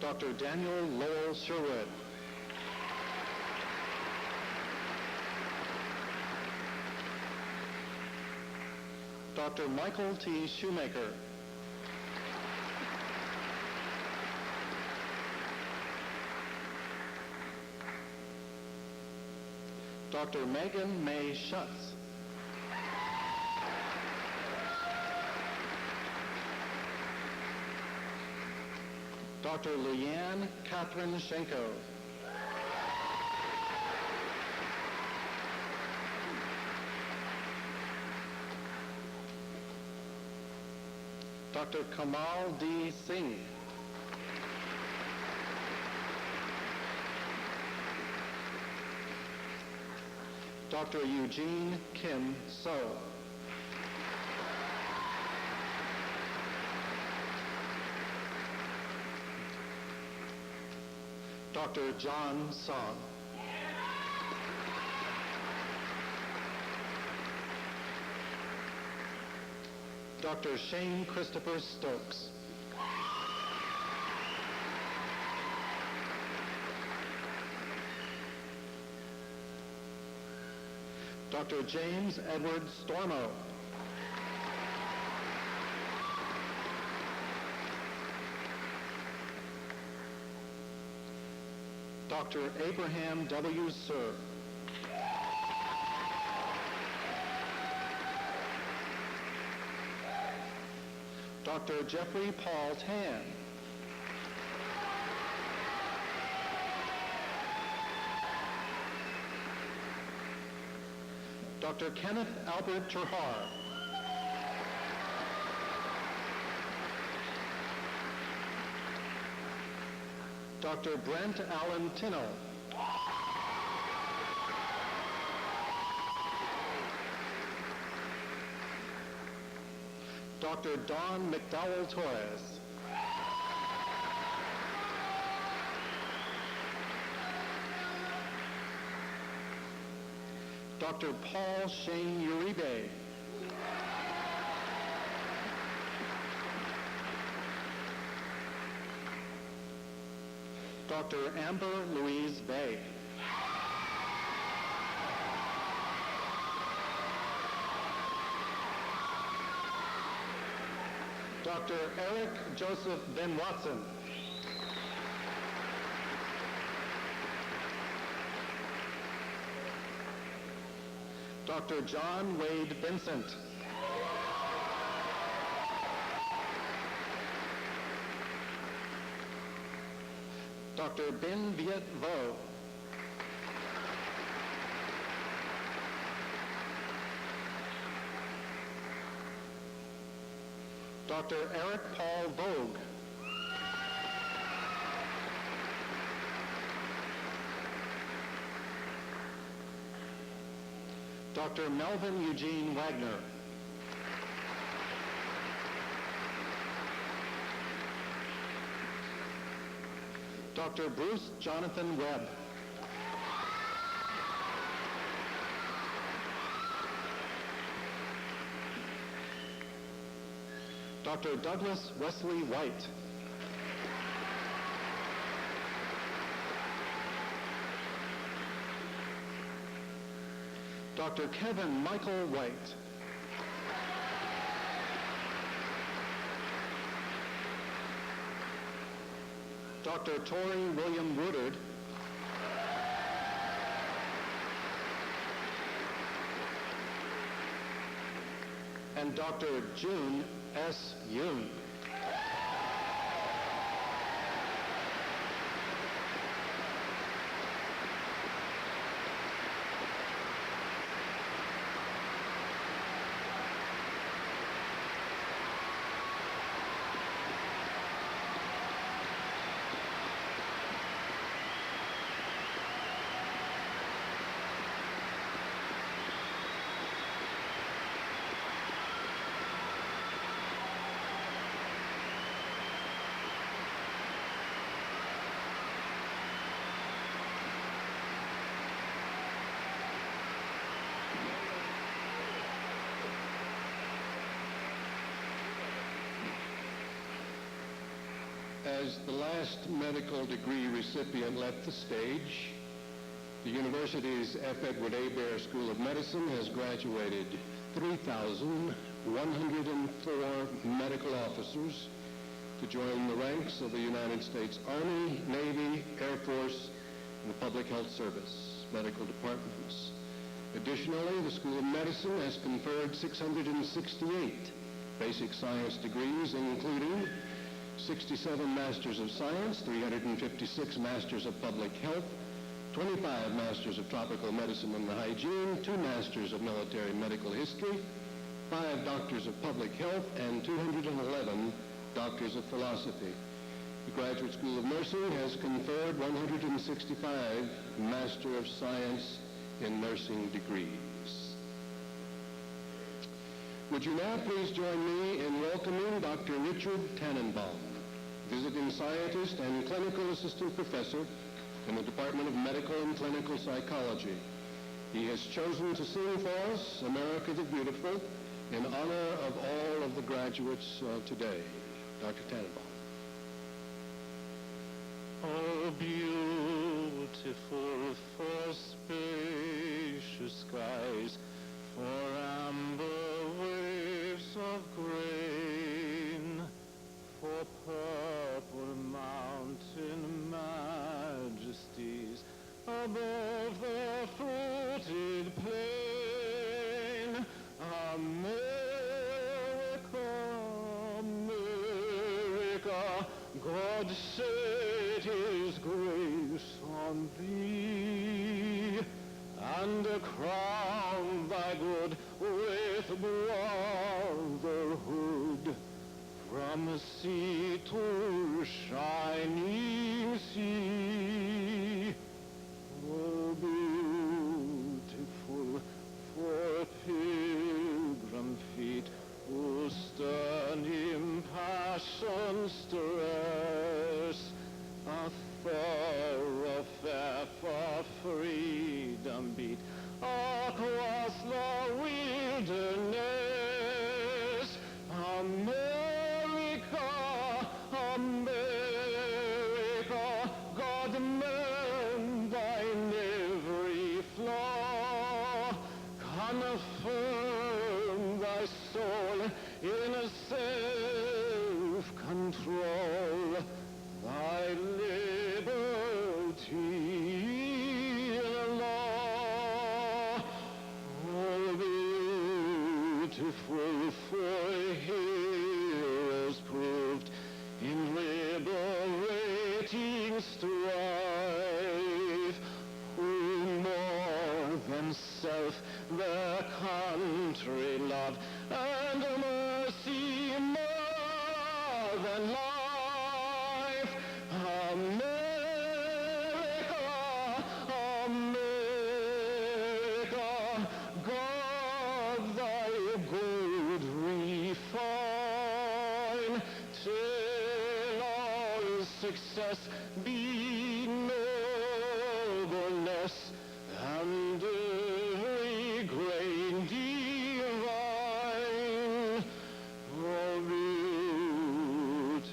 Dr. Daniel Lowell Sherwood. Dr. Michael T. Shoemaker. Dr. Megan May Schutz. Dr. Leanne Catherine Schenko. Dr. Kamal D. Singh. Dr. Eugene Kim So. Dr. John Song. Dr. Shane Christopher Stokes. Dr. James Edward Stormo. Dr. Abraham W. Sir. Dr. Jeffrey Paul Tan. Dr. Kenneth Albert Terhar. Dr. Brent Allen Tinnell. Dr. Don McDowell Torres. Dr. Paul Shane Uribe. Dr. Amber Louise Bay. Dr. Eric Joseph Ben Watson. Dr. John Wade Vincent. Dr. Bin Viet Vo. Dr. Eric Paul Vogue. Dr. Melvin Eugene Wagner. Dr. Bruce Jonathan Webb. Dr. Douglas Wesley White. Dr. Kevin Michael White. Dr. Torrey William Woodard. And Dr. June S. Yoon. As the last medical degree recipient left the stage, the university's F. Edward Hebert School of Medicine has graduated 3,104 medical officers to join the ranks of the United States Army, Navy, Air Force, and the Public Health Service medical departments. Additionally, the School of Medicine has conferred 668 basic science degrees, including 67 Masters of Science, 356 Masters of Public Health, 25 Masters of Tropical Medicine and Hygiene, 2 Masters of Military Medical History, 5 Doctors of Public Health, and 211 Doctors of Philosophy. The Graduate School of Nursing has conferred 165 Master of Science in Nursing degrees. Would you now please join me in welcoming Dr. Richard Tannenbaum, visiting scientist and clinical assistant professor in the Department of Medical and Clinical Psychology. He has chosen to sing for us America the Beautiful in honor of all of the graduates today. Dr. Tannenbaum. Oh, beautiful for spacious skies, for amber waves of grain, for purple mountain majesties above the fruited plain. America, America, God set his grace on thee, and crown thy good with brotherhood, from sea to shining sea. Oh, beautiful for pilgrim feet who stern impassioned stress, a thoroughfare for freedom beat across the wilderness. America, America, God mend thine every flaw, confirm thy soul in self-control, thy liberty in law. Oh, beautiful for heroes proved in liberating strife, love and mercy more than life. America, America, God thy good refine, till all success be nobleness and every grain divine. Oh,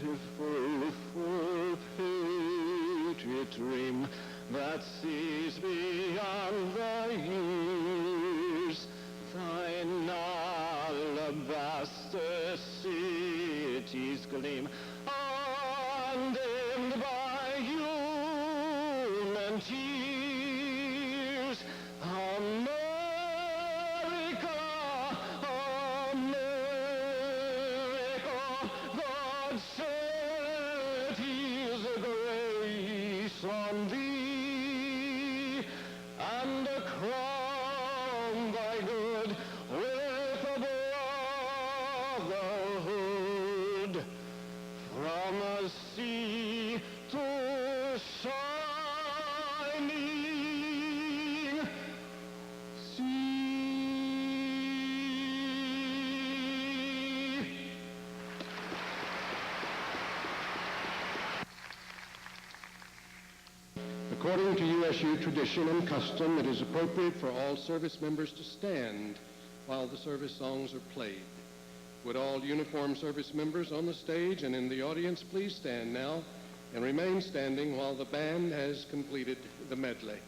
beautiful full patriot dream that sees beyond the years, thine alabaster cities gleam, undimmed by human tears. America, America, God set his grace on thee, and crown thy good with brotherhood, from a sea to shining sea. According to USU tradition and custom, it is appropriate for all service members to stand while the service songs are played. Would all uniformed service members on the stage and in the audience please stand now and remain standing while the band has completed the medley.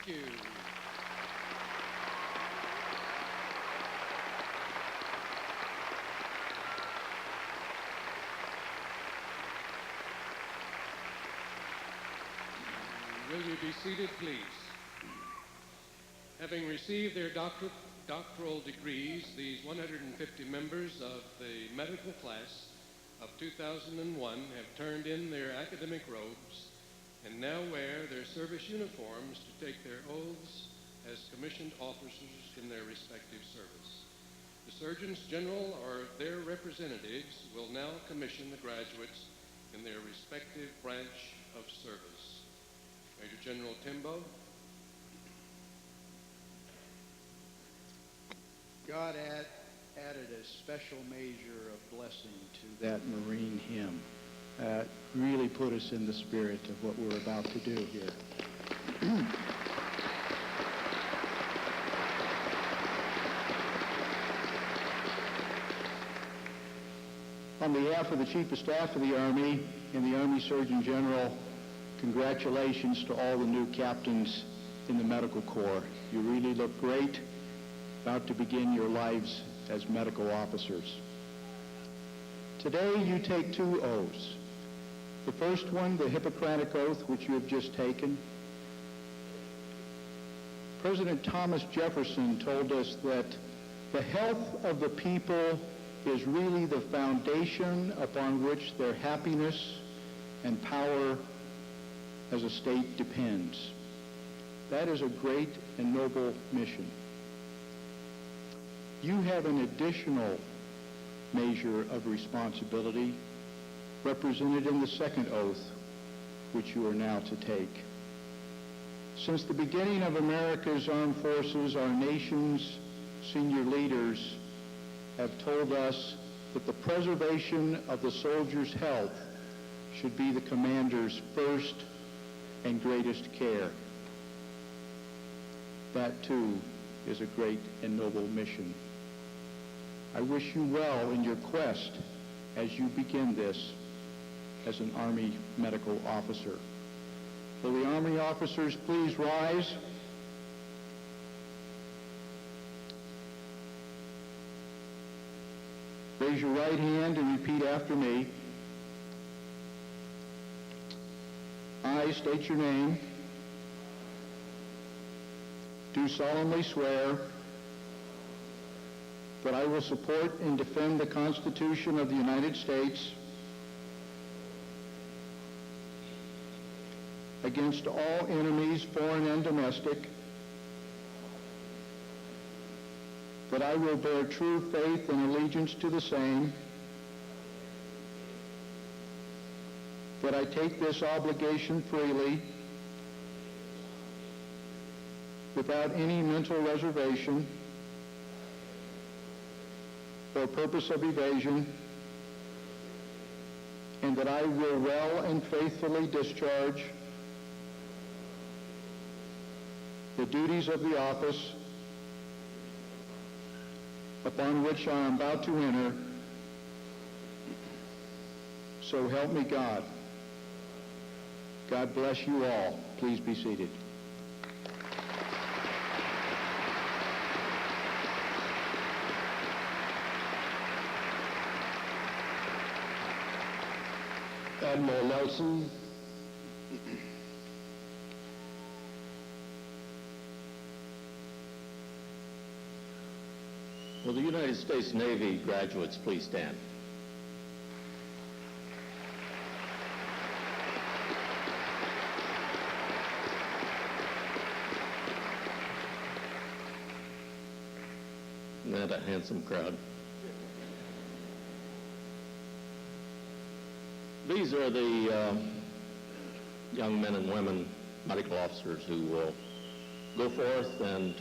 you. Will you be seated, please? Having received their doctoral degrees, these 150 members of the medical class of 2001 have turned in their academic robes and now wear their service uniforms to take their oaths as commissioned officers in their respective service. The Surgeons General or their representatives will now commission the graduates in their respective branch of service. Major General Timbo. God added a special measure of blessing to that Marine hymn. Really put us in the spirit of what we're about to do here. On behalf of the Chief of Staff of the Army and the Army Surgeon General, congratulations to all the new captains in the Medical Corps. You really look great, about to begin your lives as medical officers. Today you take two oaths. The first one, the Hippocratic Oath, which you have just taken. President Thomas Jefferson told us that the health of the people is really the foundation upon which their happiness and power as a state depends. That is a great and noble mission. You have an additional measure of responsibility represented in the second oath, which you are now to take. Since the beginning of America's armed forces, our nation's senior leaders have told us that the preservation of the soldier's health should be the commander's first and greatest care. That, too, is a great and noble mission. I wish you well in your quest as you begin this as an Army medical officer. Will the Army officers please rise? Raise your right hand and repeat after me. I state your name. Do solemnly swear that I will support and defend the Constitution of the United States against all enemies, foreign and domestic, that I will bear true faith and allegiance to the same, that I take this obligation freely, without any mental reservation or purpose of evasion, and that I will well and faithfully discharge the duties of the office upon which I am about to enter. So help me God. God bless you all. Please be seated. Admiral Nelson. Will the United States Navy graduates please stand? Isn't that a handsome crowd? These are the young men and women, medical officers, who will go forth and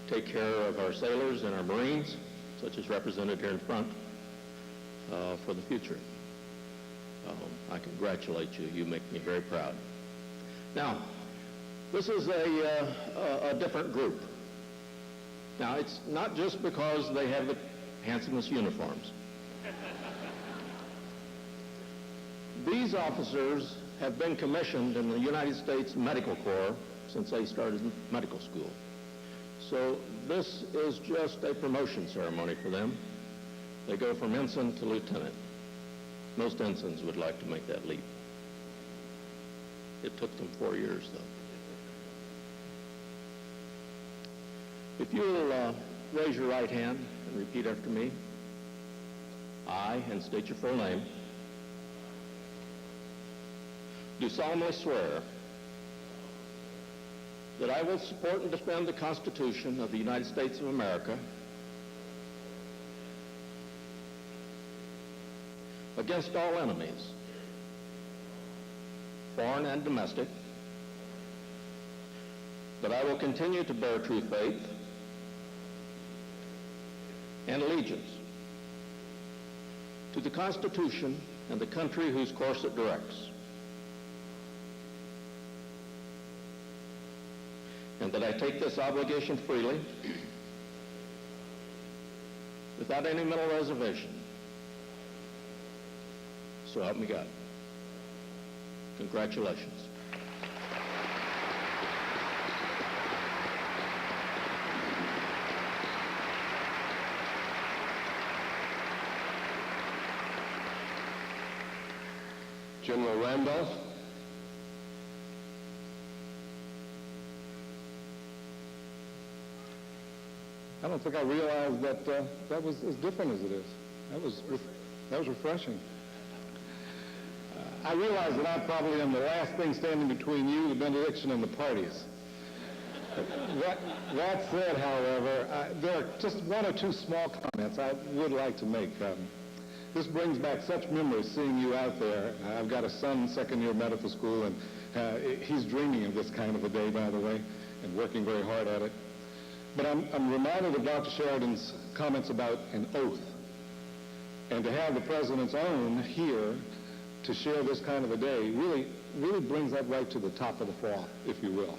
take care of our sailors and our Marines, such as represented here in front, for the future. I congratulate you. You make me very proud. Now, this is a different group. Now, it's not just because they have the handsomest uniforms. These officers have been commissioned in the United States Medical Corps since they started medical school. So this is just a promotion ceremony for them. They go from ensign to lieutenant. Most ensigns would like to make that leap. It took them 4 years, though. If you'll raise your right hand and repeat after me. I, and state your full name, do solemnly swear that I will support and defend the Constitution of the United States of America against all enemies, foreign and domestic, that I will continue to bear true faith and allegiance to the Constitution and the country whose course it directs, and that I take this obligation freely, without any mental reservation. So help me God. Congratulations. General Randolph. I don't think I realized that that was as different as it is. That was refreshing. I realize that I probably am the last thing standing between you, the benediction, and the parties. That said, however, there are just one or two small comments I would like to make. This brings back such memories seeing you out there. I've got a son, second year medical school, and he's dreaming of this kind of a day, by the way, and working very hard at it. But I'm reminded of Dr. Sheridan's comments about an oath. And to have the President's own here to share this kind of a day really brings that right to the top of the fall, if you will.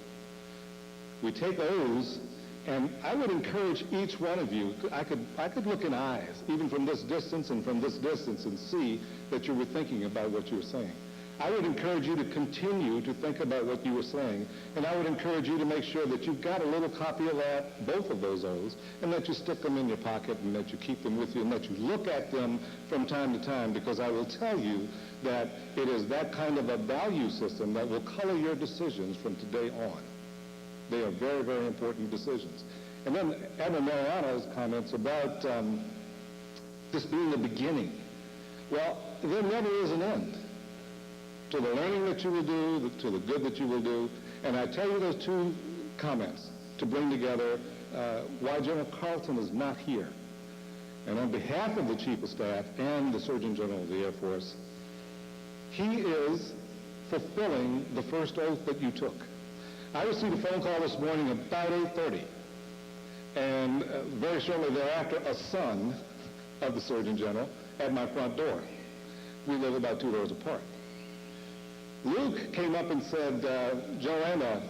We take oaths, and I would encourage each one of you, I could look in eyes, even from this distance and from this distance, and see that you were thinking about what you were saying. I would encourage you to continue to think about what you were saying, and I would encourage you to make sure that you've got a little copy of that, both of those oaths, and that you stick them in your pocket, and that you keep them with you, and that you look at them from time to time, because I will tell you that it is that kind of a value system that will color your decisions from today on. They are very, very important decisions. And then Admiral Mariano's comments about this being the beginning. Well, there never is an end to the learning that you will do, to the good that you will do. And I tell you those two comments to bring together why General Carleton is not here. And on behalf of the Chief of Staff and the Surgeon General of the Air Force, he is fulfilling the first oath that you took. I received a phone call this morning about 8:30, and very shortly thereafter, a son of the Surgeon General at my front door. We live about 2 doors apart. Luke came up and said, General Randolph,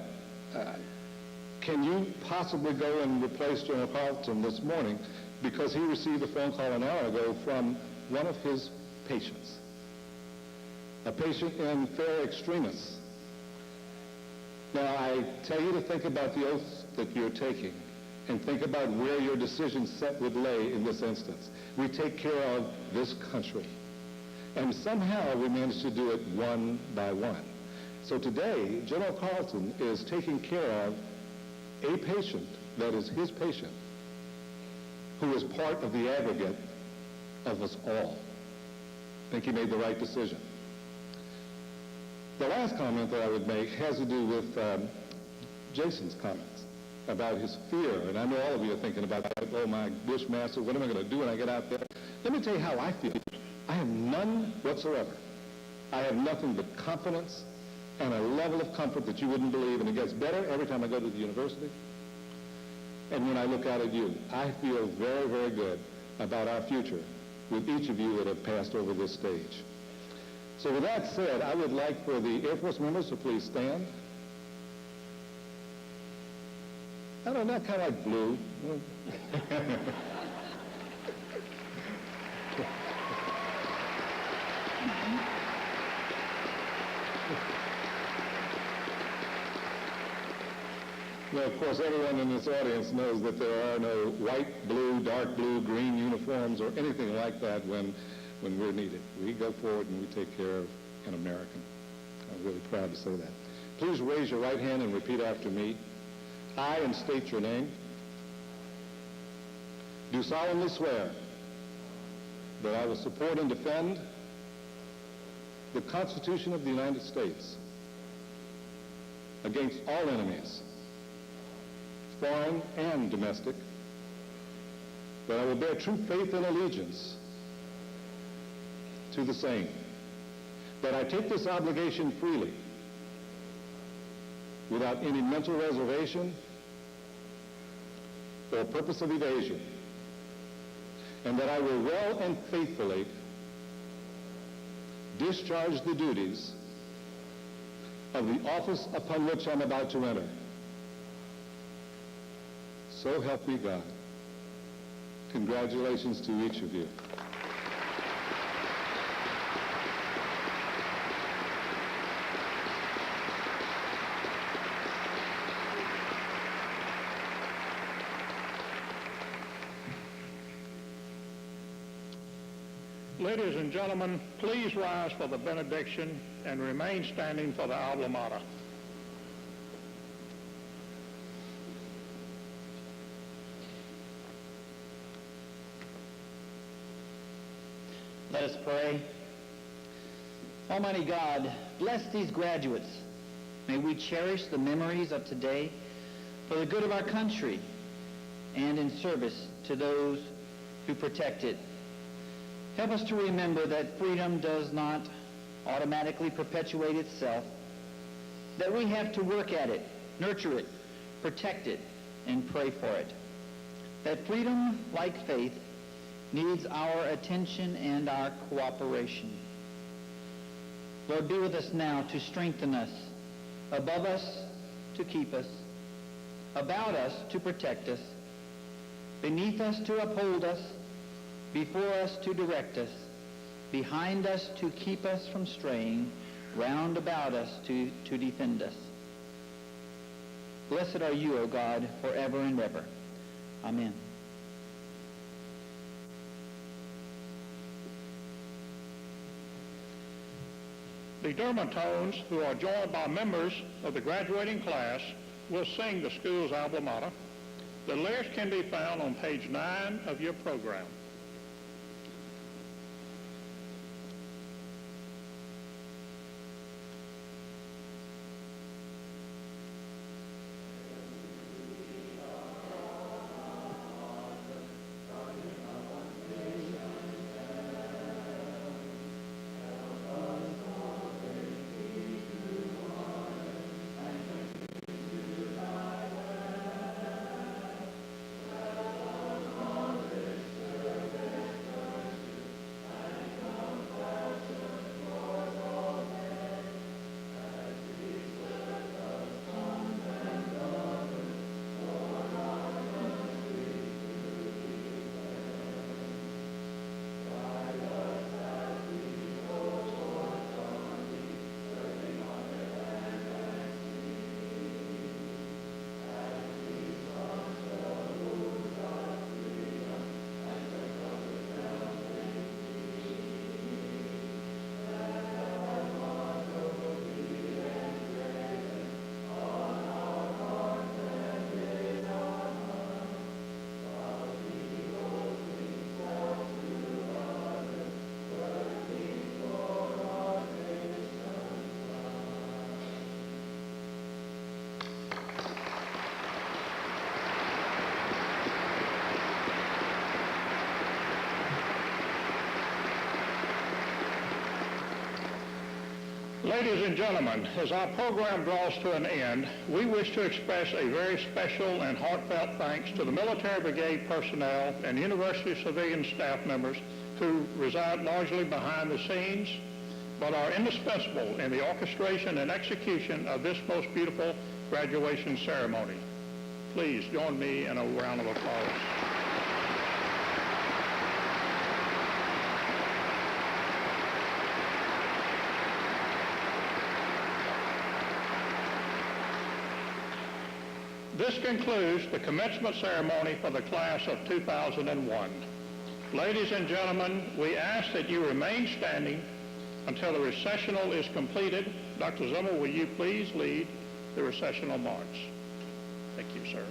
can you possibly go and replace General Carleton this morning, because he received a phone call an hour ago from one of his patients, a patient in fair extremis. Now, I tell you to think about the oaths that you're taking and think about where your decision set would lay in this instance. We take care of this country. And somehow we managed to do it one by one. So today, General Carleton is taking care of a patient that is his patient, who is part of the aggregate of us all. I think he made the right decision. The last comment that I would make has to do with Jason's comments about his fear. And I know all of you are thinking about that. Oh, my Bushmaster, what am I going to do when I get out there? Let me tell you how I feel. I have none whatsoever. I have nothing but confidence and a level of comfort that you wouldn't believe, and it gets better every time I go to the university. And when I look out at you, I feel very, very good about our future with each of you that have passed over this stage. So with that said, I would like for the Air Force members to please stand. I don't know, that kind of like blue. Well, of course, everyone in this audience knows that there are no white, blue, dark blue, green uniforms or anything like that when we're needed. We go forward and we take care of an American. I'm really proud to say that. Please raise your right hand and repeat after me. I, and state your name, do solemnly swear that I will support and defend the Constitution of the United States against all enemies, foreign and domestic, that I will bear true faith and allegiance to the same, that I take this obligation freely, without any mental reservation or purpose of evasion, and that I will well and faithfully discharge the duties of the office upon which I'm about to enter. So help me God. Congratulations to each of you. Ladies and gentlemen, please rise for the benediction and remain standing for the alma mater. Let us pray. Almighty God, bless these graduates. May we cherish the memories of today for the good of our country and in service to those who protect it. Help us to remember that freedom does not automatically perpetuate itself, that we have to work at it, nurture it, protect it, and pray for it. That freedom, like faith, needs our attention and our cooperation. Lord, be with us now to strengthen us, above us to keep us, about us to protect us, beneath us to uphold us, before us to direct us, behind us to keep us from straying, round about us to defend us. Blessed are you, O God, forever and ever. Amen. The Dermontones, who are joined by members of the graduating class, will sing the school's alma mater. The lyrics can be found on page 9 of your program. Ladies and gentlemen, as our program draws to an end, we wish to express a very special and heartfelt thanks to the military brigade personnel and university civilian staff members who reside largely behind the scenes, but are indispensable in the orchestration and execution of this most beautiful graduation ceremony. Please join me in a round of applause. This concludes the commencement ceremony for the class of 2001. Ladies and gentlemen, we ask that you remain standing until the recessional is completed. Dr. Zimmer, will you please lead the recessional march? Thank you, sir.